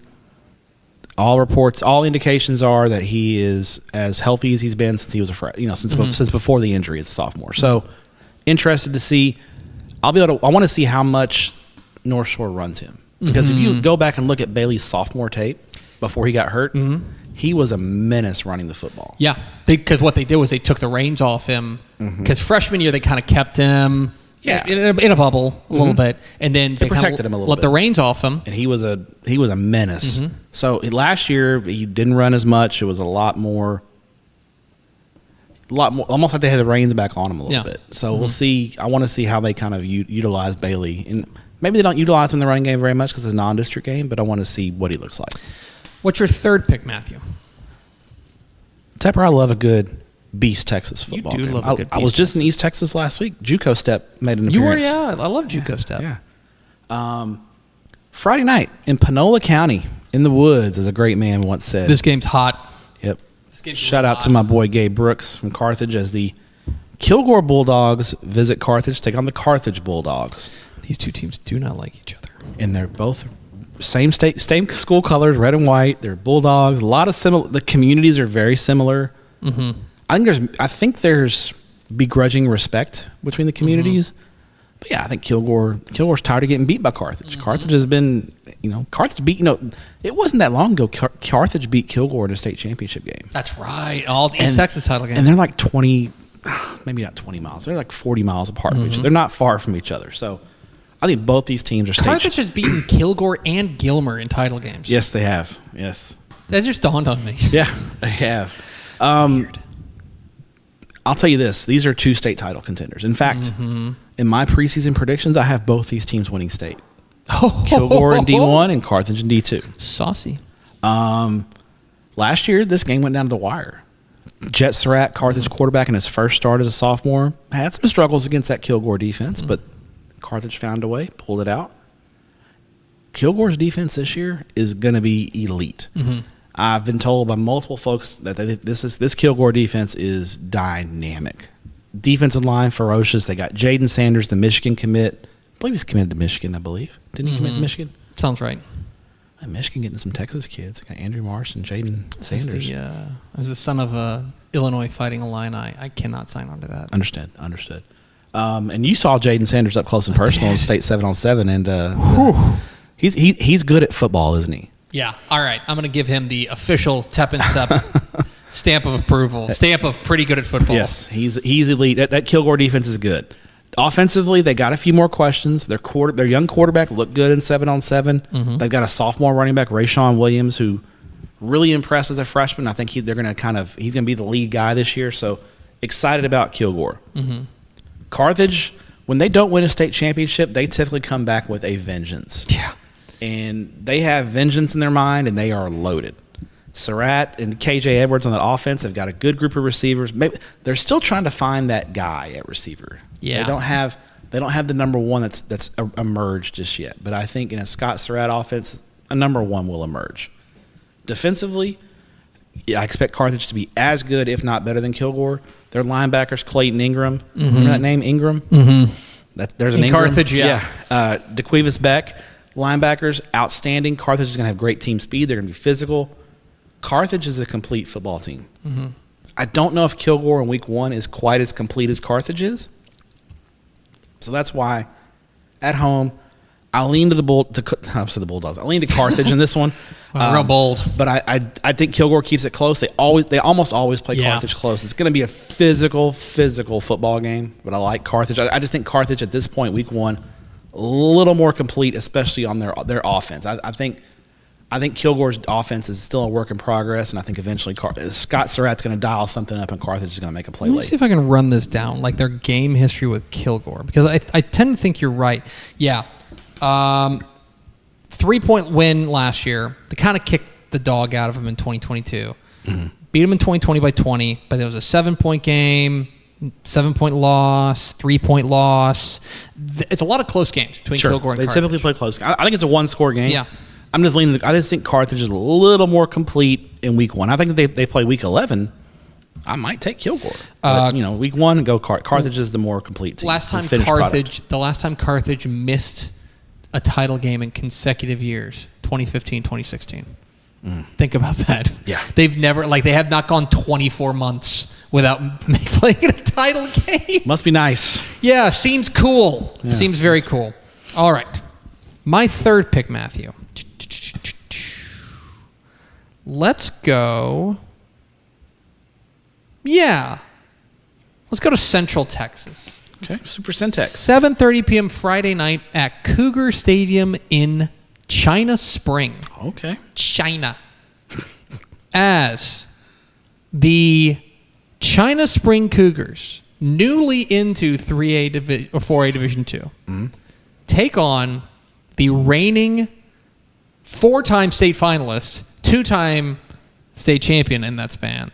Speaker 1: All indications are that he is as healthy as he's been since he was since before the injury as a sophomore. So, interested to see. I want to see how much North Shore runs him, because if you go back and look at Bailey's sophomore tape before he got hurt, he was a menace running the football.
Speaker 3: Yeah, because what they did was they took the reins off him. Because freshman year they kind of kept him. Yeah, in a bubble a little bit, and then they
Speaker 1: protected him a little
Speaker 3: let
Speaker 1: bit.
Speaker 3: the reins off him,
Speaker 1: and he was a menace. So last year he didn't run as much. It was a lot more, almost like they had the reins back on him a little bit. So we'll see. I want to see how they kind of utilize Bailey, and maybe they don't utilize him in the running game very much because it's a non-district game. But I want to see what he looks like.
Speaker 3: What's your third pick, Matthew?
Speaker 1: Tepper, I love a good Beast Texas football.
Speaker 3: You do
Speaker 1: game.
Speaker 3: love a good
Speaker 1: I was
Speaker 3: Beast
Speaker 1: just in East Texas last week. JUCO Stepp made an appearance.
Speaker 3: You were, yeah. I love JUCO Stepp.
Speaker 1: Yeah. Friday night in Panola County, in the woods, as a great man once said.
Speaker 3: This game's hot.
Speaker 1: Yep. Shout out to my boy Gabe Brooks from Carthage as the Kilgore Bulldogs visit Carthage to take on the Carthage Bulldogs.
Speaker 3: These two teams do not like each other.
Speaker 1: And they're both same school colors, red and white. They're Bulldogs. A lot of similar. The communities are very similar.
Speaker 3: Mm-hmm.
Speaker 1: I think there's begrudging respect between the communities. Mm-hmm. But yeah, I think Kilgore's tired of getting beat by Carthage. Mm-hmm. Carthage has been, Carthage beat, it wasn't that long ago. Carthage beat Kilgore in a state championship game.
Speaker 3: That's right. All East Texas title game.
Speaker 1: And they're like 20, maybe not 20 miles. They're like 40 miles apart from each other. They're not far from each other. So I think both these teams are
Speaker 3: Carthage has beaten Kilgore and Gilmer in title games.
Speaker 1: Yes, they have. Yes.
Speaker 3: That just dawned on me.
Speaker 1: Yeah, they have. Weird. I'll tell you this. These are 2 state title contenders. In fact, in my preseason predictions, I have both these teams winning state. Kilgore in D1 and Carthage in D2.
Speaker 3: Saucy.
Speaker 1: Last year, this game went down to the wire. Jet Surratt, Carthage quarterback, in his first start as a sophomore, had some struggles against that Kilgore defense, but Carthage found a way, pulled it out. Kilgore's defense this year is going to be elite. Mm-hmm. I've been told by multiple folks that this Kilgore defense is dynamic. Defensive line ferocious. They got Jaden Sanders, the Michigan commit. I believe he's committed to Michigan. I believe didn't he commit to Michigan?
Speaker 3: Sounds right.
Speaker 1: And Michigan getting some Texas kids. They got Andrew Marsh and Jaden Sanders.
Speaker 3: As the son of a Illinois Fighting Illini, I cannot sign on to that.
Speaker 1: Understood. And you saw Jaden Sanders up close and personal in state 7-on-7, and he's good at football, isn't he?
Speaker 3: Yeah. All right. I'm going to give him the official Tep and Stepp stamp of approval, stamp of pretty good at football.
Speaker 1: Yes, he's elite. That Kilgore defense is good. Offensively, they got a few more questions. Their young quarterback looked good in 7-on-7. Mm-hmm. They've got a sophomore running back, Rayshawn Williams, who really impressed as a freshman. I think he's going to be the lead guy this year. So excited about Kilgore. Mm-hmm. Carthage, when they don't win a state championship, they typically come back with a vengeance.
Speaker 3: Yeah.
Speaker 1: And they have vengeance in their mind, and they are loaded. Surratt and KJ Edwards on the offense have got a good group of receivers. Maybe they're still trying to find that guy at receiver.
Speaker 3: Yeah.
Speaker 1: They don't have the number one that's emerged just yet. But I think in a Scott Surratt offense, a number one will emerge. Defensively, I expect Carthage to be as good, if not better, than Kilgore. Their linebackers, Clayton Ingram. Mm-hmm. Remember that name, Ingram? Mm-hmm. There's an Ingram.
Speaker 3: Carthage, yeah.
Speaker 1: DeQuivis Beck. Linebackers, outstanding. Carthage is going to have great team speed. They're going to be physical. Carthage is a complete football team. Mm-hmm. I don't know if Kilgore in week 1 is quite as complete as Carthage is. So that's why at home, I lean to the Bulldogs. I lean to Carthage in this one.
Speaker 3: Real bold.
Speaker 1: But I think Kilgore keeps it close. They almost always play Carthage close. It's going to be a physical football game. But I like Carthage. I just think Carthage at this point, week 1, a little more complete, especially on their offense. I think Kilgore's offense is still a work in progress, and I think eventually Scott Surratt's going to dial something up, and Carthage is going to make a play late.
Speaker 3: Let me see if I can run this down, like their game history with Kilgore, because I tend to think you're right. Yeah. 3-point win last year. They kind of kicked the dog out of them in 2022. Mm-hmm. Beat them in 2020 by 20, but there was a 7-point game, 7-point loss, 3-point loss. It's a lot of close games between Kilgore and Carthage.
Speaker 1: They typically play close. I think it's a one-score game.
Speaker 3: Yeah.
Speaker 1: I'm just leaning. I just think Carthage is a little more complete in week 1. I think if they play week 11, I might take Kilgore. But, week 1 and go Carthage is the more complete team.
Speaker 3: The last time Carthage missed a title game in consecutive years, 2015, 2016. Think about that.
Speaker 1: Yeah.
Speaker 3: They've never, they have not gone 24 months without playing in a title game.
Speaker 1: Must be nice.
Speaker 3: Yeah, seems cool. Yeah. Seems very cool. All right. My third pick, Matthew. Let's go. Yeah. Let's go to Central Texas.
Speaker 1: Okay, Super Centex.
Speaker 3: 7:30 p.m. Friday night at Cougar Stadium in China Spring.
Speaker 1: Okay.
Speaker 3: China. As the China Spring Cougars, newly into 3A or 4A Division II, take on the reigning 4-time state finalist, 2-time state champion in that span,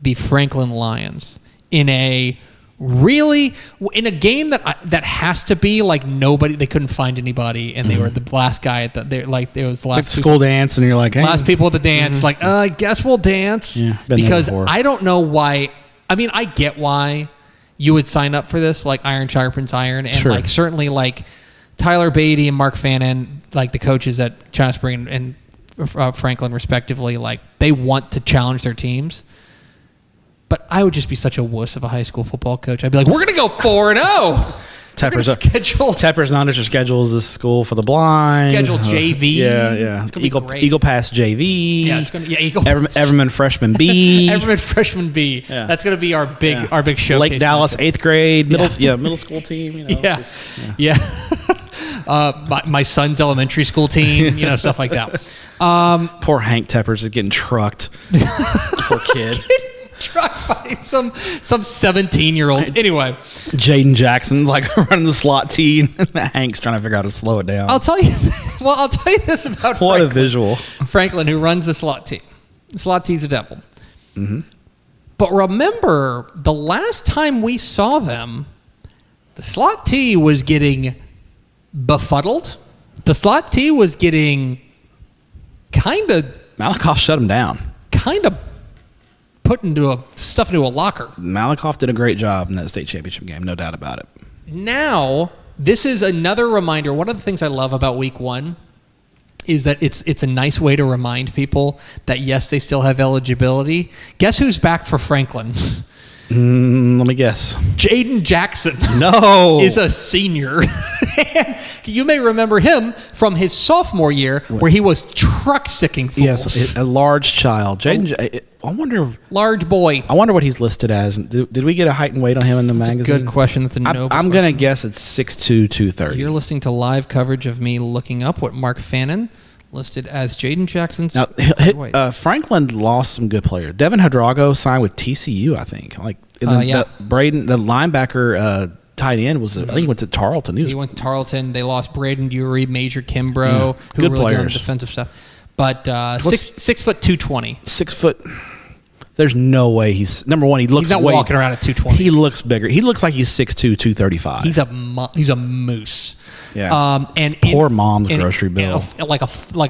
Speaker 3: the Franklin Lions in a game that has to be like nobody. They couldn't find anybody, and they were the last guy at it was the last
Speaker 1: like school dance, and you're like, hey.
Speaker 3: last people at the dance. Like, I guess we'll dance.
Speaker 1: Yeah, been there
Speaker 3: because
Speaker 1: before.
Speaker 3: I don't know why. I mean, I get why you would sign up for this, like iron sharpens iron, and
Speaker 1: Sure.
Speaker 3: like certainly like Tyler Beatty and Mark Fannin, like the coaches at China Spring and Franklin respectively, like they want to challenge their teams. But I would just be such a wuss of a high school football coach. I'd be like, we're going to go 4-0.
Speaker 1: Tepper's non-district schedules this school for the blind.
Speaker 3: Schedule JV.
Speaker 1: Yeah.
Speaker 3: It's going to be great.
Speaker 1: Eagle Pass JV.
Speaker 3: Yeah, it's going to Eagle
Speaker 1: Everman Freshman B.
Speaker 3: Everman Freshman B.
Speaker 1: Yeah.
Speaker 3: That's going to be our big showcase.
Speaker 1: Lake Dallas 8th grade middle school team. You know,
Speaker 3: my son's elementary school team, stuff like that.
Speaker 1: Poor Hank Teppers is getting trucked. Poor kid.
Speaker 3: Trucked by some 17-year-old. Anyway,
Speaker 1: Jaden Jackson like running the slot tee, and Hank's trying to figure out how to slow it down.
Speaker 3: I'll tell you this about
Speaker 1: what
Speaker 3: Franklin.
Speaker 1: a visual.
Speaker 3: Franklin, who runs the slot tee. The slot tee's a devil.
Speaker 1: Mm-hmm.
Speaker 3: But remember, the last time we saw them, the slot tee was getting befuddled. The slot tee was getting kind of
Speaker 1: Malakoff shut him down.
Speaker 3: Put into a locker.
Speaker 1: Malakoff did a great job in that state championship game, no doubt about it.
Speaker 3: Now, this is another reminder. One of the things I love about week one is that it's a nice way to remind people that, yes, they still have eligibility. Guess who's back for Franklin?
Speaker 1: Let me guess.
Speaker 3: Jaden Jackson.
Speaker 1: No.
Speaker 3: Is a senior. And you may remember him from his sophomore year where he was truck sticking fools.
Speaker 1: Yes, a large child. Jaden, I wonder.
Speaker 3: Large boy.
Speaker 1: I wonder what he's listed as. Did we get a height and weight on him in the magazine?
Speaker 3: Good question. That's a noble
Speaker 1: I'm going to guess it's 6'2", 230.
Speaker 3: You're listening to live coverage of me looking up what Mark Fannin listed as Jaden Jackson's.
Speaker 1: Now, Franklin lost some good players. Devin Hadrago signed with TCU, I think. The linebacker tight end was, I think, went to Tarleton.
Speaker 3: He went to Tarleton. They lost Braden Urey, Major Kimbrough, who
Speaker 1: good
Speaker 3: really good on
Speaker 1: players.
Speaker 3: Defensive stuff. But 6 foot 220.
Speaker 1: 6 foot. There's no way he's number one. He looks.
Speaker 3: He's not walking around at 220.
Speaker 1: He looks bigger. He looks like he's 6'2", 235.
Speaker 3: He's a moose.
Speaker 1: Yeah.
Speaker 3: And
Speaker 1: poor mom's grocery bill.
Speaker 3: Like a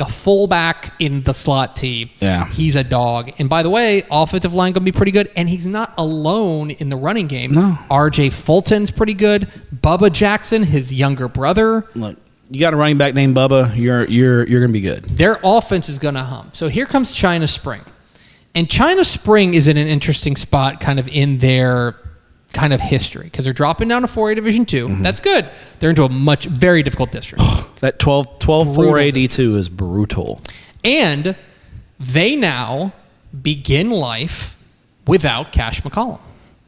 Speaker 3: fullback in the slot tee.
Speaker 1: Yeah.
Speaker 3: He's a dog. And by the way, offensive line gonna be pretty good. And he's not alone in the running game.
Speaker 1: No.
Speaker 3: RJ Fulton's pretty good. Bubba Jackson, his younger brother.
Speaker 1: Look, you got a running back named Bubba. You're gonna be good.
Speaker 3: Their offense is gonna hum. So here comes China Spring. And China Spring is in an interesting spot kind of in their kind of history because they're dropping down to 4A Division II. Mm-hmm. That's good. They're into a very difficult district.
Speaker 1: That 12-4 AD2 is brutal.
Speaker 3: And they now begin life without Cash McCollum.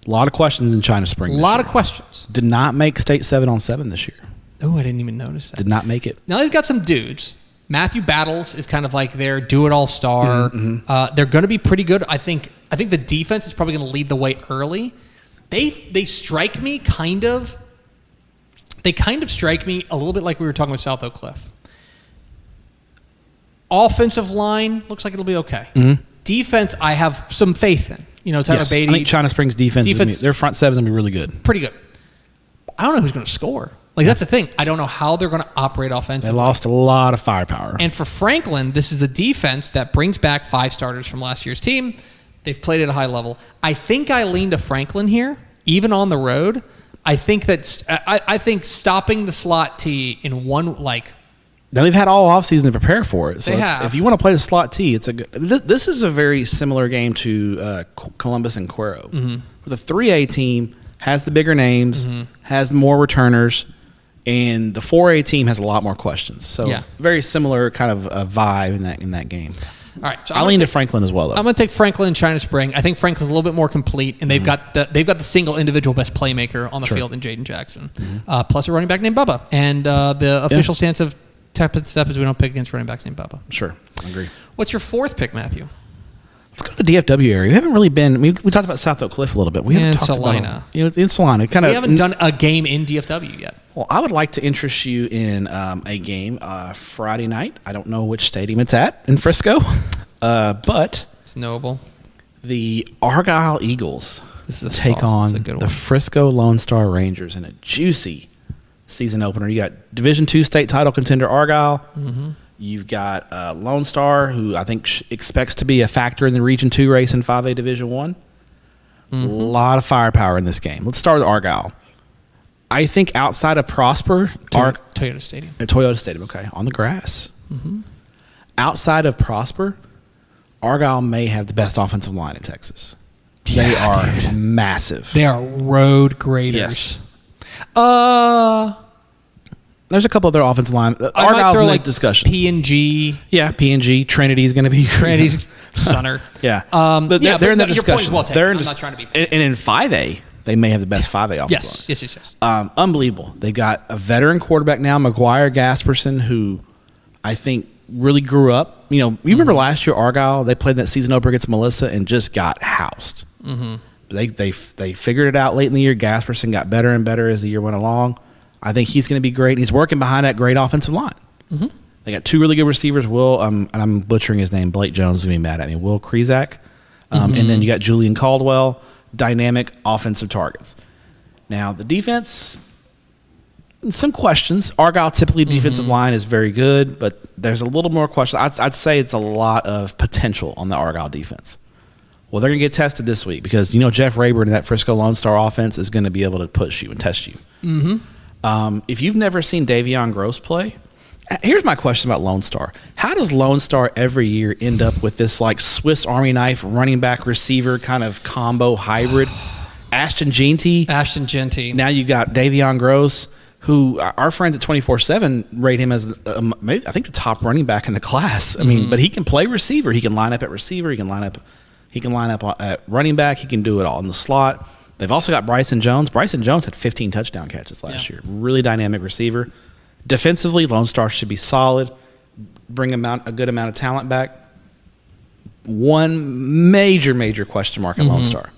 Speaker 1: A lot of questions in China Spring.
Speaker 3: A lot of questions.
Speaker 1: Did not make state 7-on-7 this year.
Speaker 3: Oh, I didn't even notice that.
Speaker 1: Did not make it.
Speaker 3: Now they've got some dudes. Matthew Battles is kind of like their do-it-all star. Mm-hmm. They're going to be pretty good. I think the defense is probably going to lead the way early. They strike me kind of. They kind of strike me a little bit like we were talking with South Oak Cliff. Offensive line looks like it'll be okay. Mm-hmm. Defense, I have some faith in. Tyler Beatty.
Speaker 1: I think China Spring's defense their front seven's going to be really good.
Speaker 3: Pretty good. I don't know who's going to score. That's the thing. I don't know how they're going to operate offensively.
Speaker 1: They lost a lot of firepower.
Speaker 3: And for Franklin, this is a defense that brings back 5 starters from last year's team. They've played at a high level. I think I lean to Franklin here, even on the road. I think stopping the slot tee in one
Speaker 1: Now they've had all offseason to prepare for it. So if you want to play the slot tee, it's a good. This is a very similar game to Columbus and Quero, where the 3A team has the bigger names, has more returners. And the 4A team has a lot more questions. So very similar kind of a vibe in that game.
Speaker 3: All right, so
Speaker 1: I lean to Franklin as well, though.
Speaker 3: I'm going to take Franklin and China Spring. I think Franklin's a little bit more complete, and they've got the single individual best playmaker on the field in Jaden Jackson, plus a running back named Bubba. And the official stance of Stepp is we don't pick against running backs named Bubba.
Speaker 1: Sure, I agree.
Speaker 3: What's your 4th pick, Matthew?
Speaker 1: Let's go to the DFW area. We haven't really been. We talked about South Oak Cliff a little bit. We haven't talked
Speaker 3: Salina.
Speaker 1: About in Salina.
Speaker 3: We haven't done a game in DFW yet.
Speaker 1: Well, I would like to interest you in a game Friday night. I don't know which stadium it's at in Frisco, but
Speaker 3: it's knowable.
Speaker 1: The Argyle Eagles
Speaker 3: This is
Speaker 1: take on
Speaker 3: a good
Speaker 1: the
Speaker 3: one.
Speaker 1: Frisco Lone Star Rangers in a juicy season opener. You got Division II state title contender Argyle.
Speaker 3: Mm-hmm.
Speaker 1: You've got Lone Star, who I think expects to be a factor in the Region 2 race in 5A Division 1. A lot of firepower in this game. Let's start with Argyle. I think outside of Prosper,
Speaker 3: Toyota Stadium.
Speaker 1: at Toyota Stadium, okay, on the grass. Outside of Prosper, Argyle may have the best offensive line in Texas. They are massive.
Speaker 3: They are road graders.
Speaker 1: There's a couple other offensive line.
Speaker 3: I might
Speaker 1: Argyle's
Speaker 3: throw
Speaker 1: in
Speaker 3: like
Speaker 1: discussion.
Speaker 3: P&G.
Speaker 1: Yeah, P&G. Trinity's going to be.
Speaker 3: Trinity's stunner.
Speaker 1: Yeah.
Speaker 3: But
Speaker 1: they're in the
Speaker 3: your
Speaker 1: discussion.
Speaker 3: point is well taken.
Speaker 1: They're
Speaker 3: I'm not trying to be.
Speaker 1: And in 5A, they may have the best 5A offensive line.
Speaker 3: Yes.
Speaker 1: Unbelievable. They got a veteran quarterback now, McGuire Gasperson, who I think really grew up. You know, you remember last year Argyle, they played that season opener against Melissa and just got housed. They figured it out late in the year. Gasperson got better and better as the year went along. I think he's going to be great. He's working behind that great offensive line. They got two really good receivers. Will, and I'm butchering his name. Blake Jones is going to be mad at me. Will Krizak. And then you got Julian Caldwell, dynamic offensive targets. Now, the defense, some questions. Argyle typically defensive line is very good, but there's a little more question. I'd say it's a lot of potential on the Argyle defense. Well, they're going to get tested this week because, you know, Jeff Rayburn and that Frisco Lone Star offense is going to be able to push you and test you. If you've never seen Davion Gross play, here's my question about Lone Star. How does Lone Star every year end up with this like Swiss Army knife running back receiver kind of combo hybrid? Ashton Jeanty. Now you got Davion Gross, who our friends at 24/7 rate him as maybe I think the top running back in the class. I mean, but he can play receiver. He can line up at receiver. He can line up at running back. He can do it all in the slot. They've also got Bryson Jones. Bryson Jones had 15 touchdown catches last year. Really dynamic receiver. Defensively, Lone Star should be solid. Bring a good amount of talent back. One major question mark at Lone Star.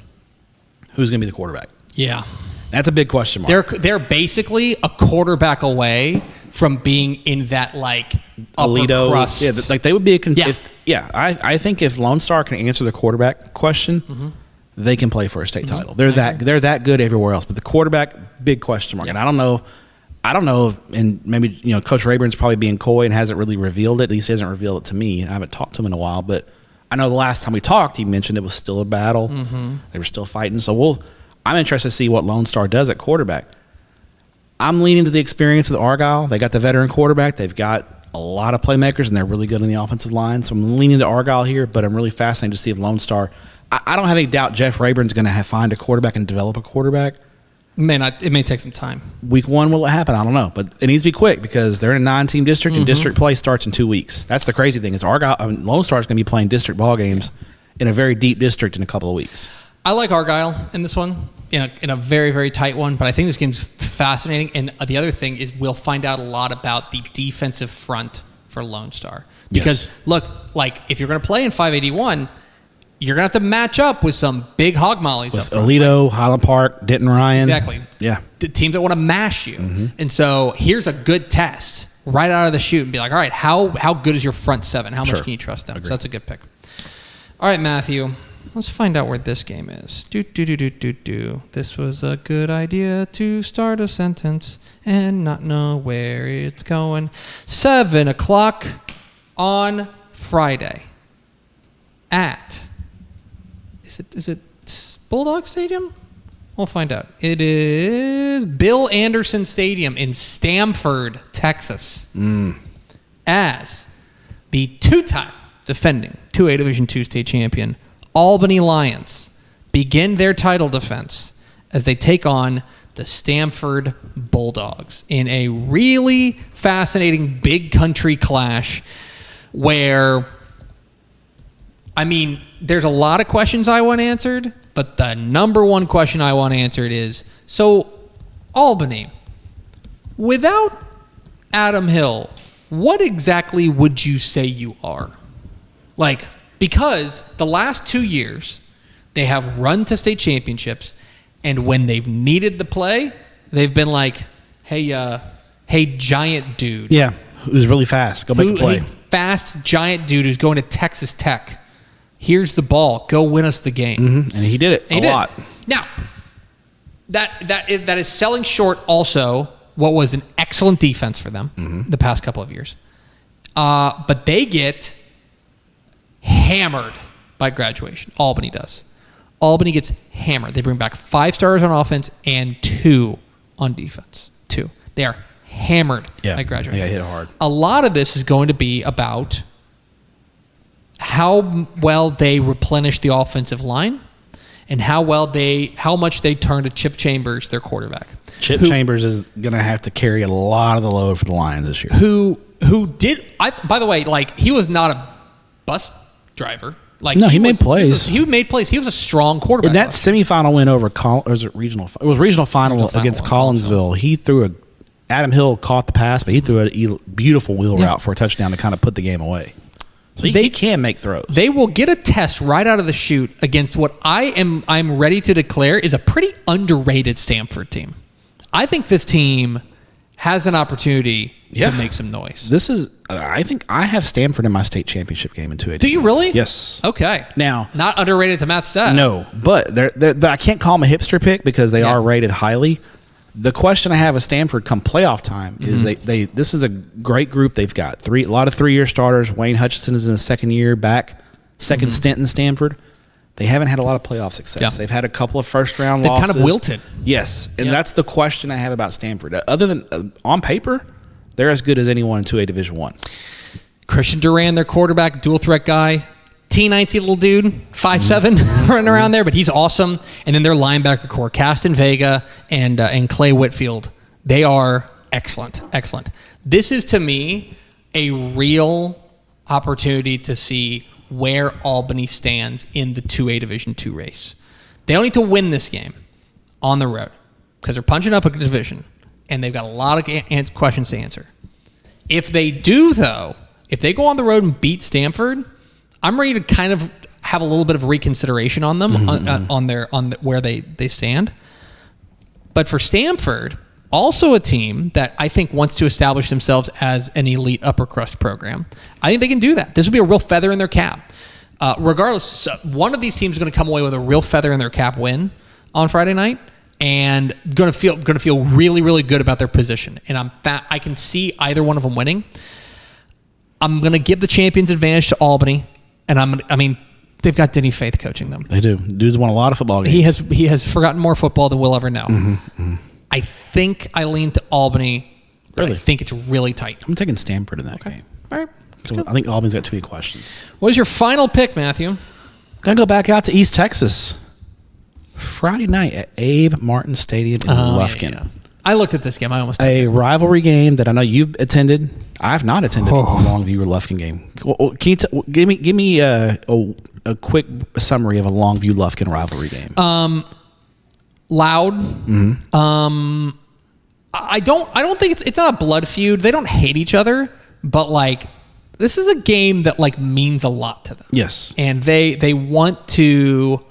Speaker 1: Who's going to be the quarterback?
Speaker 3: Yeah.
Speaker 1: That's a big question mark.
Speaker 3: They're basically a quarterback away from being in that like upper
Speaker 1: Alito,
Speaker 3: crust.
Speaker 1: Yeah, like they would be I think if Lone Star can answer the quarterback question, they can play for a state title. They're that good everywhere else, but the quarterback, big question mark. And I don't know if, and maybe, you know, Coach Rayburn's probably being coy and hasn't really revealed it. At least he hasn't revealed it to me. I haven't talked to him in a while, but I know the last time we talked, he mentioned it was still a battle. They were still fighting. So I'm interested to see what Lone Star does at quarterback. I'm leaning to the experience of the Argyle. They got the veteran quarterback. They've got a lot of playmakers, and they're really good on the offensive line. So I'm leaning to Argyle here, but I'm really fascinated to see if Lone Star. I don't have any doubt Jeff Rayburn's going to find a quarterback and develop a quarterback.
Speaker 3: It may take some time.
Speaker 1: Week 1, will it happen? I don't know, but it needs to be quick because they're in a 9-team district, and district play starts in 2 weeks. That's the crazy thing is Lone Star is going to be playing district ball games in a very deep district in a couple of weeks.
Speaker 3: I like Argyle in this one, in a very, very tight one, but I think this game's fascinating. And the other thing is we'll find out a lot about the defensive front for Lone Star. Because, look, like if you're going to play in 581, you're going to have to match up with some big hog mollies up front.
Speaker 1: Alito, Highland Park, Denton Ryan.
Speaker 3: Exactly.
Speaker 1: Yeah.
Speaker 3: Teams that want to mash you. And so here's a good test right out of the chute and be like, all right, how good is your front seven? How much can you trust them?
Speaker 1: Agreed.
Speaker 3: So that's a good pick. All right, Matthew, let's find out where this game is. This was a good idea to start a sentence and not know where it's going. 7 o'clock on Friday at... Is it Bulldog Stadium? We'll find out. It is Bill Anderson Stadium in Stamford, Texas. As the two-time defending 2A Division II state champion Albany Lions begin their title defense as they take on the Stamford Bulldogs in a really fascinating big country clash where... I mean, there's a lot of questions I want answered, but the number one question I want answered is, so Albany, without Adam Hill, what exactly would you say you are? Like, because the last 2 years, they have run to state championships, and when they've needed the play, they've been like, hey, giant dude.
Speaker 1: Yeah, who's really fast. Go make a play.
Speaker 3: Hey, fast, giant dude who's going to Texas Tech. Here's the ball. Go win us the game.
Speaker 1: And he did it a lot.
Speaker 3: Now, that is selling short also what was an excellent defense for them the past couple of years. But they get hammered by graduation. Albany does. Albany gets hammered. They bring back 5 starters on offense and 2 on defense. 2. They are hammered by graduation.
Speaker 1: Yeah, hit hard.
Speaker 3: A lot of this is going to be about how well they replenish the offensive line and how much they turn to Chip Chambers, their quarterback.
Speaker 1: Chambers is going to have to carry a lot of the load for the Lions this year.
Speaker 3: Who did, by the way, like, he was not a bus driver. Like,
Speaker 1: no, he made plays.
Speaker 3: He made plays. He was a strong quarterback.
Speaker 1: In that semifinal win over, or was it regional? It was regional final against Collinsville. He threw Adam Hill caught the pass, but he threw a beautiful wheel route for a touchdown to kind of put the game away. So he can make throws.
Speaker 3: They will get a test right out of the chute against what I'm ready to declare is a pretty underrated Stamford team. I think this team has an opportunity to make some noise.
Speaker 1: I think I have Stamford in my state championship game in 2A.
Speaker 3: Do you really?
Speaker 1: Yes.
Speaker 3: Okay.
Speaker 1: Now,
Speaker 3: not underrated to Matt Stepp.
Speaker 1: No, but I can't call them a hipster pick because they are rated highly. The question I have with Stamford come playoff time is this is a great group. They've got a lot of 3-year starters. Wayne Hutchinson is in his second year back, second stint in Stamford. They haven't had a lot of playoff success. Yeah. They've had a couple of first-round losses.
Speaker 3: They've kind of wilted.
Speaker 1: Yes, and that's the question I have about Stamford. Other than on paper, they're as good as anyone in 2A Division I.
Speaker 3: Christian Duran, their quarterback, dual-threat guy. T90 little dude, 5'7", running around there, but he's awesome. And then their linebacker core, Caston Vega and Clay Whitfield, they are excellent. This is, to me, a real opportunity to see where Albany stands in the 2A Division II race. They don't need to win this game on the road because they're punching up a division, and they've got a lot of questions to answer. If they do, though, if they go on the road and beat Stamford, I'm ready to kind of have a little bit of reconsideration on them on where they stand. But for Stamford, also a team that I think wants to establish themselves as an elite upper crust program. I think they can do that. This will be a real feather in their cap. Regardless, one of these teams is going to come away with a real feather in their cap win on Friday night, and going to feel really, really good about their position. And I can see either one of them winning. I'm going to give the champions advantage to Albany, and they've got Denny Faith coaching them.
Speaker 1: They do. Dude's won a lot of football games.
Speaker 3: He has forgotten more football than we'll ever know. I think I lean to Albany, but I think it's really tight.
Speaker 1: I'm taking Stamford in that game.
Speaker 3: All right.
Speaker 1: So I think Albany's got too many questions.
Speaker 3: What is your final pick, Matthew?
Speaker 1: Gonna go back out to East Texas. Friday night at Abe Martin Stadium in Lufkin. Yeah.
Speaker 3: I looked at this game. I almost
Speaker 1: a rivalry game that I know you've attended. I've not attended a Longview or Lufkin game. Can you give me a quick summary of a Longview Lufkin rivalry game?
Speaker 3: Loud. I don't think it's not a blood feud. They don't hate each other, but like this is a game that like means a lot to them.
Speaker 1: Yes,
Speaker 3: and they want to.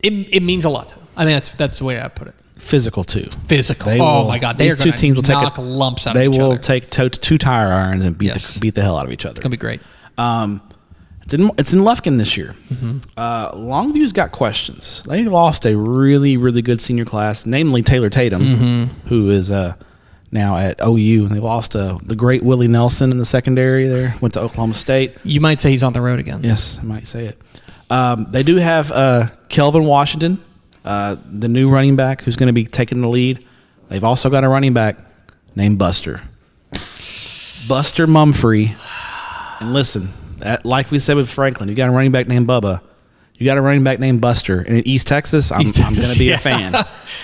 Speaker 3: It means a lot to them. I think that's the way I put it.
Speaker 1: Physical too.
Speaker 3: Physical. My God!
Speaker 1: These two teams will
Speaker 3: knock lumps out of each other.
Speaker 1: They will take two tire irons and beat the hell out of each other.
Speaker 3: It's gonna be great.
Speaker 1: It's in Lufkin this year. Longview's got questions. They lost a really, really good senior class, namely Taylor Tatum, who is now at OU. And they lost the great Willie Nelson in the secondary there. Went to Oklahoma State.
Speaker 3: You might say he's on the road again.
Speaker 1: Yes, I might say it. They do have Kelvin Washington, the new running back who's going to be taking the lead. They've also got a running back named Buster Mumfree. And listen, like we said with Franklin, you got a running back named Bubba. You got a running back named Buster. And in East Texas, I'm going to be a fan.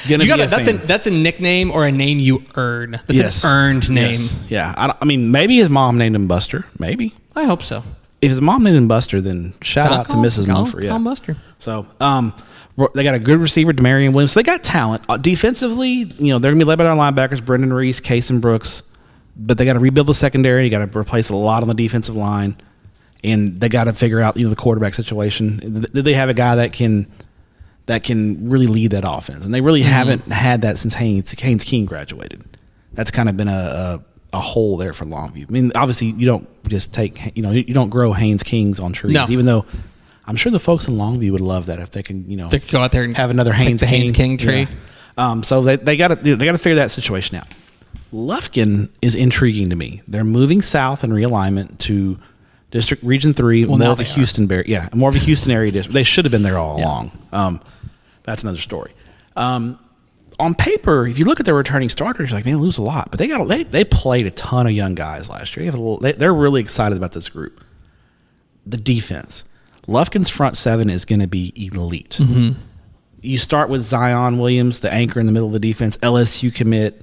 Speaker 3: That's a nickname or a name you earn. That's an earned name.
Speaker 1: Yes. Yeah. Maybe his mom named him Buster. Maybe.
Speaker 3: I hope so.
Speaker 1: If his mom named him Buster, then shout out to Mrs. Mumfree.
Speaker 3: Call Buster.
Speaker 1: So, they got a good receiver, Demarion Williams. So they got talent. Defensively, they're going to be led by our linebackers, Brendan Reese, Kason Brooks. But they got to rebuild the secondary. You got to replace a lot on the defensive line. And they got to figure out, the quarterback situation. Did they have a guy that can really lead that offense? And they really haven't had that since Haynes King graduated. That's kind of been a a hole there for Longview. I mean, obviously you don't just take, you don't grow Haynes Kings on trees, even though I'm sure the folks in Longview would love that if they can,
Speaker 3: they could go out there and
Speaker 1: have another Haynes
Speaker 3: King tree.
Speaker 1: Yeah. So they got to figure that situation out. Lufkin is intriguing to me. They're moving south in realignment to District Region 3, more of a Houston area district. They should have been there all along. That's another story. On paper, if you look at their returning starters, you're like, man, they lose a lot, but they played a ton of young guys last year. They're really excited about this group. The defense, Lufkin's front seven is going to be elite. Mm-hmm. You start with Zion Williams, the anchor in the middle of the defense, LSU commit,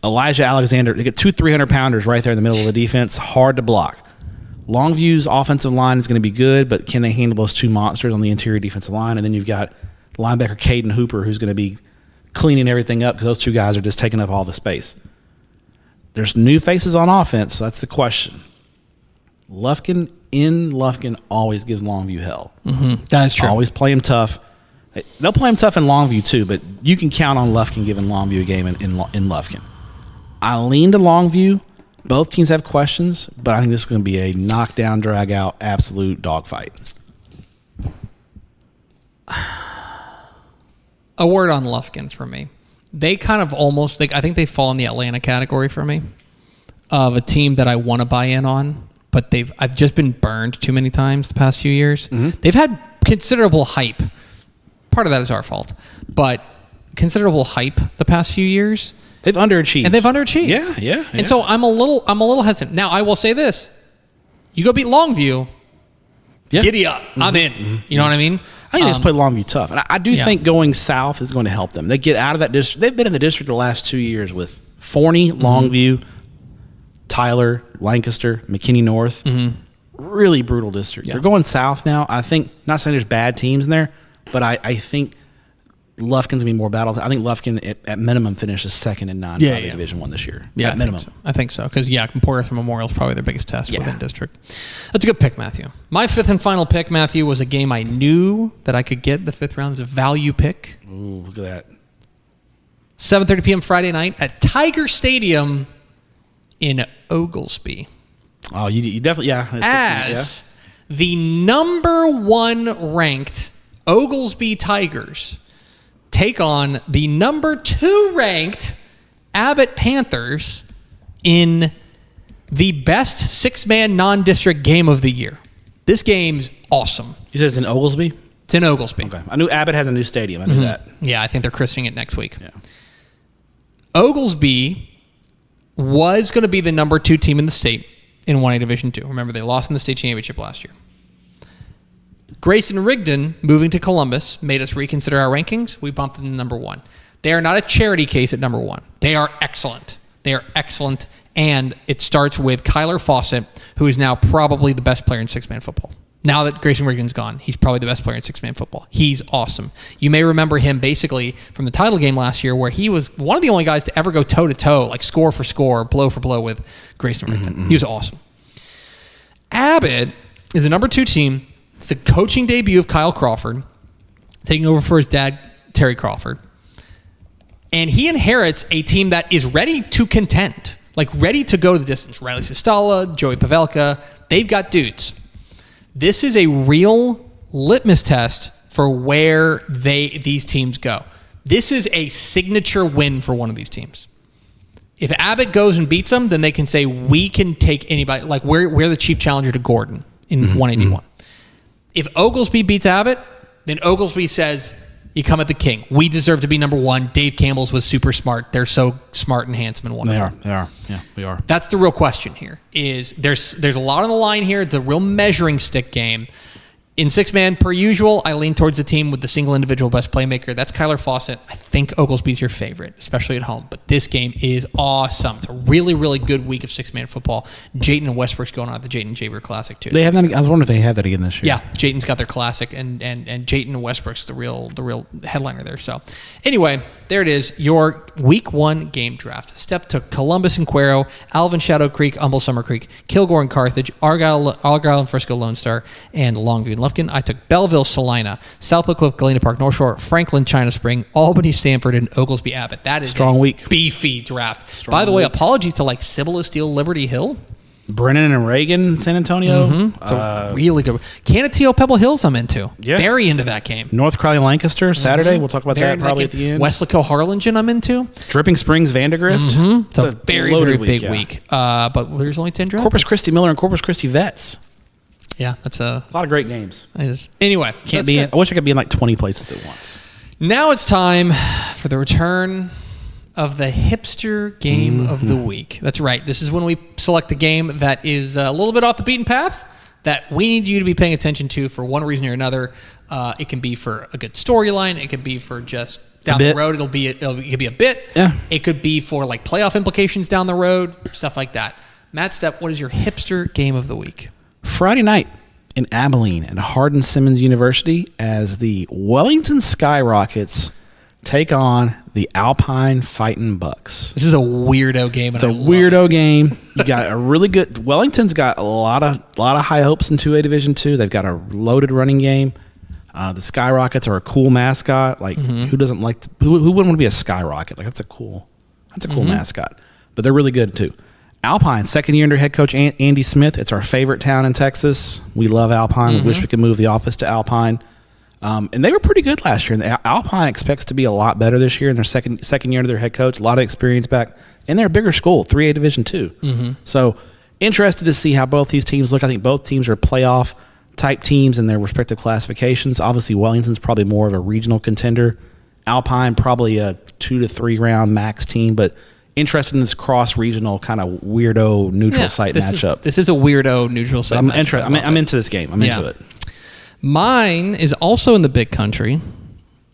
Speaker 1: Elijah Alexander. They get 2 300-pounders right there in the middle of the defense. Hard to block. Longview's offensive line is going to be good, but can they handle those two monsters on the interior defensive line? And then you've got linebacker Caden Hooper, who's going to be cleaning everything up because those two guys are just taking up all the space. There's new faces on offense, so that's the question. Lufkin always gives Longview hell.
Speaker 3: Mm-hmm. That is true.
Speaker 1: Always play him tough. They'll play him tough in Longview too, but you can count on Lufkin giving Longview a game in Lufkin. I lean to Longview. Both teams have questions, but I think this is going to be a knockdown, drag-out, absolute dogfight.
Speaker 3: A word on Lufkin for me. They kind of almost, I think they fall in the Atlanta category for me of a team that I want to buy in on, but I've just been burned too many times the past few years. Mm-hmm. They've had considerable hype. Part of that is our fault, but considerable hype the past few years.
Speaker 1: They've underachieved. Yeah.
Speaker 3: And so I'm a little hesitant. Now I will say this: you go beat Longview, giddy up. Mm-hmm. I'm in. Mm-hmm. You know what I mean?
Speaker 1: I think they just played Longview tough, and I do think going south is going to help them. They get out of that district. They've been in the district the last 2 years with Forney, Longview, Tyler, Lancaster, McKinney North. Mm-hmm. Really brutal district. Yeah. They're going south now. I think, not saying there's bad teams in there, but I think Lufkin's going to be more battle. I think Lufkin at minimum finishes second in non-5A Division I this year.
Speaker 3: Yeah,
Speaker 1: at minimum.
Speaker 3: I think so. Because, Poorth Memorial is probably their biggest test within district. That's a good pick, Matthew. My fifth and final pick, Matthew, was a game I knew that I could get the fifth round. It's a value pick.
Speaker 1: Ooh, look at that.
Speaker 3: 7:30 p.m. Friday night at Tiger Stadium in Oglesby.
Speaker 1: Oh, you definitely,
Speaker 3: As the number 1 ranked Oglesby Tigers take on the number 2 ranked Abbott Panthers in the best 6-man non-district game of the year. This game's awesome.
Speaker 1: You said it's in Oglesby?
Speaker 3: It's in Oglesby.
Speaker 1: Okay. I knew Abbott has a new stadium. I knew that.
Speaker 3: Yeah, I think they're christening it next week.
Speaker 1: Yeah.
Speaker 3: Oglesby was going to be the number 2 team in the state in 1A Division II. Remember, they lost in the state championship last year. Grayson Rigdon, moving to Columbus, made us reconsider our rankings. We bumped them to number 1. They are not a charity case at number 1. They are excellent. And it starts with Kyler Fawcett, who is now probably the best player in 6-man football. Now that Grayson Rigdon's gone, he's probably the best player in 6-man football. He's awesome. You may remember him basically from the title game last year where he was one of the only guys to ever go toe-to-toe, like score for score, blow for blow with Grayson Rigdon. Mm-hmm. He was awesome. Abbott is the number 2 team. It's the coaching debut of Kyle Crawford, taking over for his dad, Terry Crawford. And he inherits a team that is ready to contend, like ready to go the distance. Riley Sistala, Joey Pavelka, they've got dudes. This is a real litmus test for where these teams go. This is a signature win for one of these teams. If Abbott goes and beats them, then they can say, we can take anybody. Like, we're the chief challenger to Gordon in 181. If Oglesby beats Abbott, then Oglesby says, you come at the king. We deserve to be number 1. Dave Campbell's was super smart. They're so smart and handsome and wonderful.
Speaker 1: They are. Yeah, we are.
Speaker 3: That's the real question here. Is there's a lot on the line here. It's a real measuring stick game. In 6-man, per usual, I lean towards the team with the single individual best playmaker. That's Kyler Fawcett. I think Oglesby's your favorite, especially at home. But this game is awesome. It's a really, really good week of 6-man football. Jayton and Westbrook's going on at the Jayton Jaber Classic, too.
Speaker 1: They have that. I was wondering if they have that again this year.
Speaker 3: Yeah, Jayton's got their Classic, and Jayton and Westbrook's the real headliner there. So, anyway, there it is. Your week 1 game draft. Stepp took Columbus and Quero, Alvin Shadow Creek, Humble Summer Creek, Kilgore and Carthage, Argyle and Frisco Lone Star, and Longview and Lufkin. I took Belleville, Salina, South Oak Cliff, Galena Park, Northshore, Franklin, China Spring, Albany, Stamford, and Oglesby, Abbott. That is
Speaker 1: strong week.
Speaker 3: Beefy draft. By the way, apologies to like Cibolo Steel, Liberty Hill.
Speaker 1: Brennan and Reagan, San Antonio.
Speaker 3: Mm-hmm. It's a really good. Canateo, Pebble Hills, I'm into.
Speaker 1: Yeah.
Speaker 3: Very into that game.
Speaker 1: North Crowley, Lancaster, Saturday. We'll talk about that probably at the end.
Speaker 3: Westlaco, Harlingen, I'm into.
Speaker 1: Dripping Springs, Vandergrift.
Speaker 3: Mm-hmm. It's a very, very big
Speaker 1: yeah.
Speaker 3: week. But there's only 10 drafts.
Speaker 1: Corpus Christi Miller and Corpus Christi Vets.
Speaker 3: Yeah, that's a
Speaker 1: lot of great games.
Speaker 3: Anyway,
Speaker 1: can't be. I wish I could be in like 20 places at once.
Speaker 3: Now it's time for the return of the hipster game of the week. That's right. This is when we select a game that is a little bit off the beaten path that we need you to be paying attention to for one reason or another. It can be for a good storyline. It could be for just down the road. It could be a bit.
Speaker 1: Yeah.
Speaker 3: It could be for like playoff implications down the road, stuff like that. Matt Stepp, what is your hipster game of the week?
Speaker 1: Friday night in Abilene at Hardin-Simmons University as the Wellington Skyrockets take on the Alpine Fighting Bucks.
Speaker 3: This is a weirdo game.
Speaker 1: It's a weirdo game. You got a really good. Wellington's got a lot of high hopes in 2A Division II. They've got a loaded running game. The Skyrockets are a cool mascot. Like who doesn't like? Who wouldn't want to be a Skyrocket? Like that's a cool mascot. But they're really good too. Alpine, second year under head coach Andy Smith. It's our favorite town in Texas. We love Alpine. We wish we could move the office to Alpine. And they were pretty good last year. And Alpine expects to be a lot better this year in their second year under their head coach. A lot of experience back. And they're a bigger school, 3A Division II. So interested to see how both these teams look. I think both teams are playoff type teams in their respective classifications. Obviously, Wellington's probably more of a regional contender. Alpine probably a 2 to 3 round max team, but interested in this cross-regional kind of weirdo neutral site matchup.
Speaker 3: This is a weirdo neutral site matchup.
Speaker 1: I'm into this game. I'm into it.
Speaker 3: Mine is also in the big country.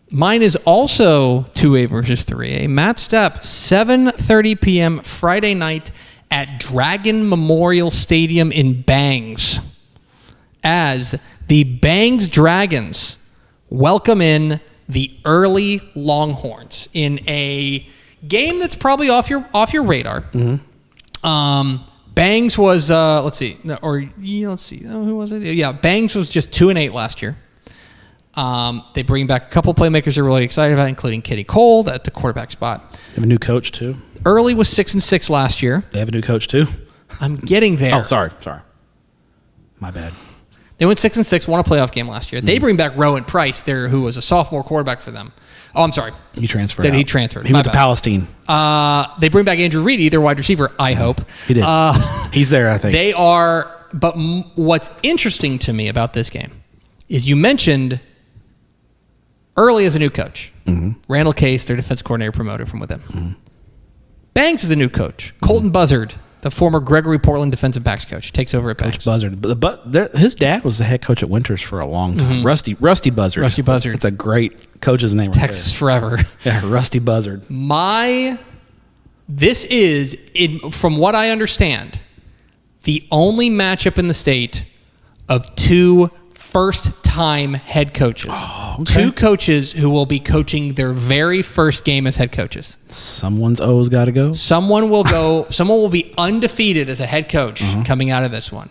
Speaker 3: Mine is also 2A versus 3A. Matt Stepp, 7:30 p.m. Friday night at Dragon Memorial Stadium in Bangs as the Bangs Dragons welcome in the early Longhorns in a game that's probably off your radar. Bangs was let's see. Who was it? Yeah, Bangs was just 2-8 last year. They bring back a couple playmakers they're really excited about, including Kitty Cole at the quarterback spot.
Speaker 1: They have a new coach too.
Speaker 3: Early was 6-6 last year.
Speaker 1: They have a new coach too.
Speaker 3: I'm getting there.
Speaker 1: Oh, sorry. My bad.
Speaker 3: They went 6-6, won a playoff game last year. They bring back Rowan Price there, who was a sophomore quarterback for them. Oh, I'm sorry.
Speaker 1: He transferred.
Speaker 3: He transferred.
Speaker 1: He went to Palestine.
Speaker 3: They bring back Andrew Reedy, their wide receiver, I hope.
Speaker 1: He did. He's there, I think.
Speaker 3: They are, but what's interesting to me about this game is you mentioned early as a new coach. Randall Case, their defense coordinator, promoted from within. Banks is a new coach. Colton Buzzard, the former Gregory Portland defensive backs coach, takes over at Banks.
Speaker 1: Coach Buzzard. But his dad was the head coach at Winters for a long time. Rusty Buzzard.
Speaker 3: Rusty Buzzard.
Speaker 1: It's a great coach's name.
Speaker 3: Texas forever.
Speaker 1: Yeah, Rusty Buzzard.
Speaker 3: This is, from what I understand, the only matchup in the state of two first-time head coaches.
Speaker 1: Oh, okay.
Speaker 3: Two coaches who will be coaching their very first game as head coaches.
Speaker 1: Someone's O's got to go.
Speaker 3: Someone will go. Someone will be undefeated as a head coach coming out of this one,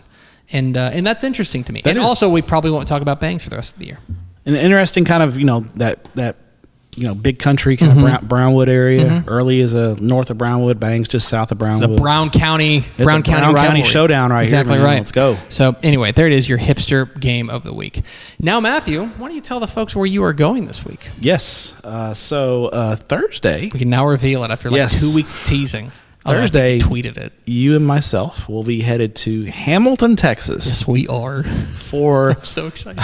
Speaker 3: and that's interesting to me. Also, we probably won't talk about Bangs for the rest of the year.
Speaker 1: An interesting kind of that big country kind of Brownwood area. Early is north of Brownwood. Bangs just south of Brownwood.
Speaker 3: It's a Brown County
Speaker 1: showdown right here.
Speaker 3: Exactly right.
Speaker 1: Let's go.
Speaker 3: So anyway, there it is, your hipster game of the week. Now, Matthew, why don't you tell the folks where you are going this week?
Speaker 1: Yes. So Thursday.
Speaker 3: We can now reveal it after 2 weeks of teasing.
Speaker 1: Thursday,
Speaker 3: tweeted it.
Speaker 1: You and myself will be headed to Hamilton, Texas.
Speaker 3: Yes, we are.
Speaker 1: I'm
Speaker 3: so excited.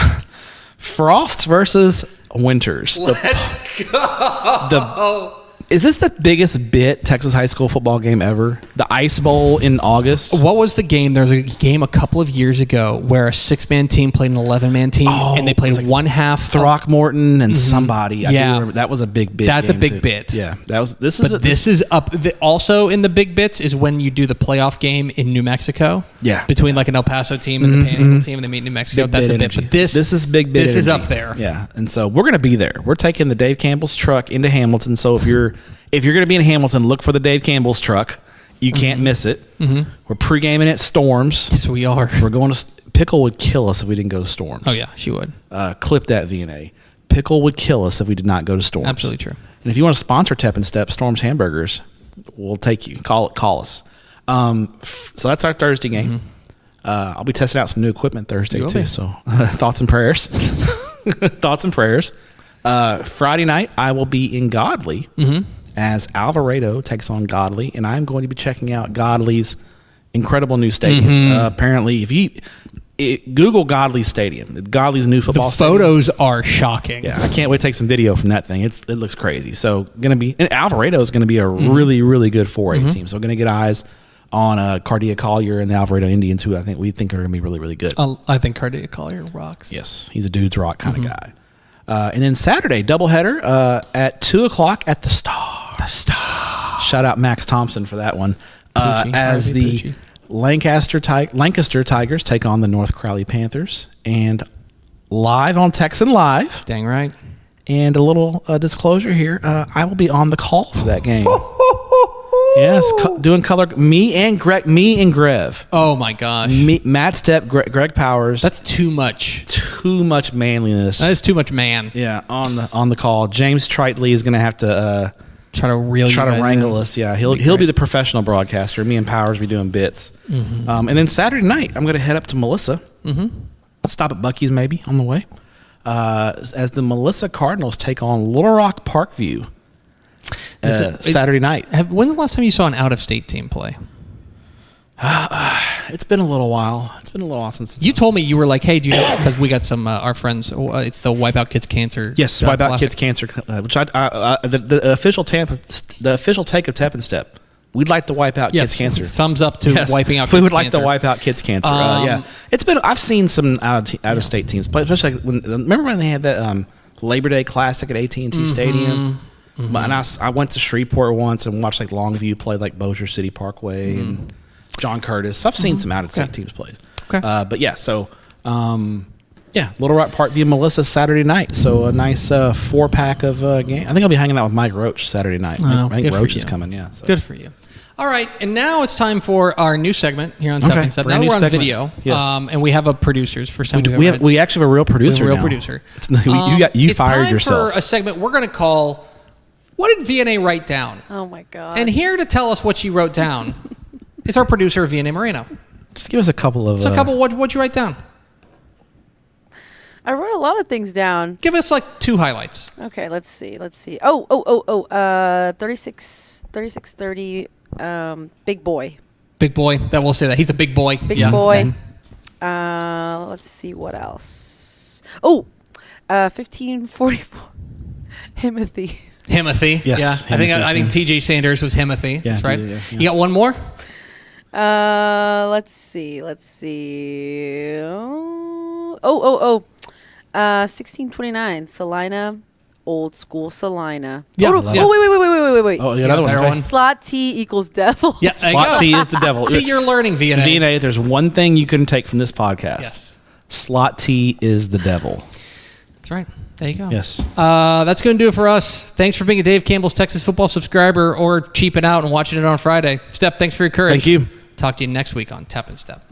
Speaker 1: Frost versus Winters.
Speaker 3: Let's go.
Speaker 1: Is this the biggest bit Texas high school football game ever? The Ice Bowl in August?
Speaker 3: What was the game? There was a game a couple of years ago where a 6-man team played an 11-man team, and they played one half.
Speaker 1: Throckmorton and somebody. I do
Speaker 3: Yeah.
Speaker 1: remember. That was a big bit.
Speaker 3: That's a
Speaker 1: game,
Speaker 3: big
Speaker 1: too.
Speaker 3: bit.
Speaker 1: Yeah. This
Speaker 3: is up. Also in the big bits is when you do the playoff game in New Mexico.
Speaker 1: Yeah.
Speaker 3: Between like an El Paso team and the Panhandle team, and they meet in New Mexico.
Speaker 1: Big
Speaker 3: That's
Speaker 1: bit
Speaker 3: a bit.
Speaker 1: energy.
Speaker 3: But this
Speaker 1: is big bit.
Speaker 3: This is
Speaker 1: energy.
Speaker 3: up there.
Speaker 1: Yeah. And so we're going to be there. We're taking the Dave Campbell's truck into Hamilton. So if you're going to be in Hamilton, look for the Dave Campbell's truck. You can't miss it. We're pre-gaming at Storms.
Speaker 3: Yes, we are.
Speaker 1: We're going to Pickle would kill us if we didn't go to Storms.
Speaker 3: Oh yeah, she would.
Speaker 1: Clip that VNA. Pickle would kill us if we did not go to Storms.
Speaker 3: Absolutely true.
Speaker 1: And if you want to sponsor Tep and Step Storms Hamburgers, we'll take you. Call us. So that's our Thursday game. I'll be testing out some new equipment Thursday too. So thoughts and prayers. Thoughts and prayers. Friday night I will be in Godley as Alvarado takes on Godley, and I'm going to be checking out Godley's incredible new stadium. Apparently, if you Google Godley Stadium, Godley's new football stadium.
Speaker 3: The photos are shocking.
Speaker 1: Yeah, I can't wait to take some video from that thing. It looks crazy. So and Alvarado is going to be a really, really good 4A team. So we're going to get eyes on Cardia Collier and the Alvarado Indians, who we think are going to be really, really good.
Speaker 3: I think Cardia Collier rocks.
Speaker 1: Yes, he's a dude's rock kind of guy. And then Saturday, doubleheader at 2:00 at the Star.
Speaker 3: The Star.
Speaker 1: Shout out Max Thompson for that one.
Speaker 3: Poochie,
Speaker 1: As the
Speaker 3: Poochie.
Speaker 1: Lancaster Tigers take on the North Crowley Panthers, and live on Texan Live.
Speaker 3: Dang right.
Speaker 1: And a little disclosure here: I will be on the call for that game. Yes, doing color. Me and Grev.
Speaker 3: Oh my gosh.
Speaker 1: Matt Stepp, Greg Powers.
Speaker 3: That's too much.
Speaker 1: Too much manliness.
Speaker 3: That is too much man.
Speaker 1: Yeah, on the call. James Tritley is going to have to
Speaker 3: try to
Speaker 1: wrangle us. Yeah, he'll be the professional broadcaster. Me and Powers be doing bits. And then Saturday night, I'm going to head up to Melissa. Stop at Buc-ee's maybe on the way. As the Melissa Cardinals take on Little Rock Parkview. Saturday night.
Speaker 3: When's the last time you saw an out-of-state team play?
Speaker 1: It's been a little while. Since
Speaker 3: you told me you were like, hey, do you know, because we got some our friends. It's the Wipeout Kids Cancer.
Speaker 1: Yes, Wipeout Kids Cancer, which the official take of Tep and Step. We'd like to wipe out kids cancer.
Speaker 3: Thumbs up to wiping out.
Speaker 1: We
Speaker 3: kids
Speaker 1: would like
Speaker 3: cancer.
Speaker 1: to wipe out kids cancer. Yeah, it's been. I've seen some out of state teams play, especially remember when they had that Labor Day Classic at AT&T Stadium. And I went to Shreveport once and watched like Longview play like Bossier City Parkway and John Curtis. So I've seen some out of state teams play.
Speaker 3: Okay.
Speaker 1: But yeah, so Little Rock Parkview Melissa Saturday night. So a nice 4-pack of game. I think I'll be hanging out with Mike Roach Saturday night. I think Roach is coming. Yeah. So.
Speaker 3: Good for you. All right, and now it's time for our new segment here on Tep and Step. Now we're on video, and we have a producer's first time
Speaker 1: we actually have a real producer.
Speaker 3: Producer.
Speaker 1: You fired
Speaker 3: time
Speaker 1: yourself.
Speaker 3: For a segment we're going to call "What Did VNA Write Down?"
Speaker 2: Oh my god!
Speaker 3: And here to tell us what she wrote down is our producer VNA Moreno.
Speaker 1: Just give us a couple of.
Speaker 3: What'd you write down?
Speaker 2: I wrote a lot of things down.
Speaker 3: Give us like 2 highlights.
Speaker 2: Okay, let's see. 3630. Big boy.
Speaker 3: Big boy. That we'll say that he's a big boy.
Speaker 2: Big boy. Let's see what else. 1544. Himothy.
Speaker 3: Himothy.
Speaker 1: Yes.
Speaker 3: Yeah.
Speaker 1: Himothy,
Speaker 3: I think TJ Sanders was Himothy.
Speaker 1: Yeah,
Speaker 3: That's right.
Speaker 1: yeah.
Speaker 3: You got one more?
Speaker 2: Let's see. 1629. Salina. Old school Salina.
Speaker 3: Yeah.
Speaker 2: Wait.
Speaker 1: Oh, yeah, another one.
Speaker 2: Slot T equals devil.
Speaker 3: Yeah.
Speaker 1: Slot T is the devil.
Speaker 3: See, you're learning VNA.
Speaker 1: VNA, if there's one thing you couldn't take from this podcast.
Speaker 3: Yes.
Speaker 1: Slot T is the devil.
Speaker 3: That's right. There you go.
Speaker 1: Yes.
Speaker 3: That's going to do it for us. Thanks for being a Dave Campbell's Texas Football subscriber or cheaping out and watching it on Friday. Stepp, thanks for your courage.
Speaker 1: Thank you.
Speaker 3: Talk to you next week on Tep and Step.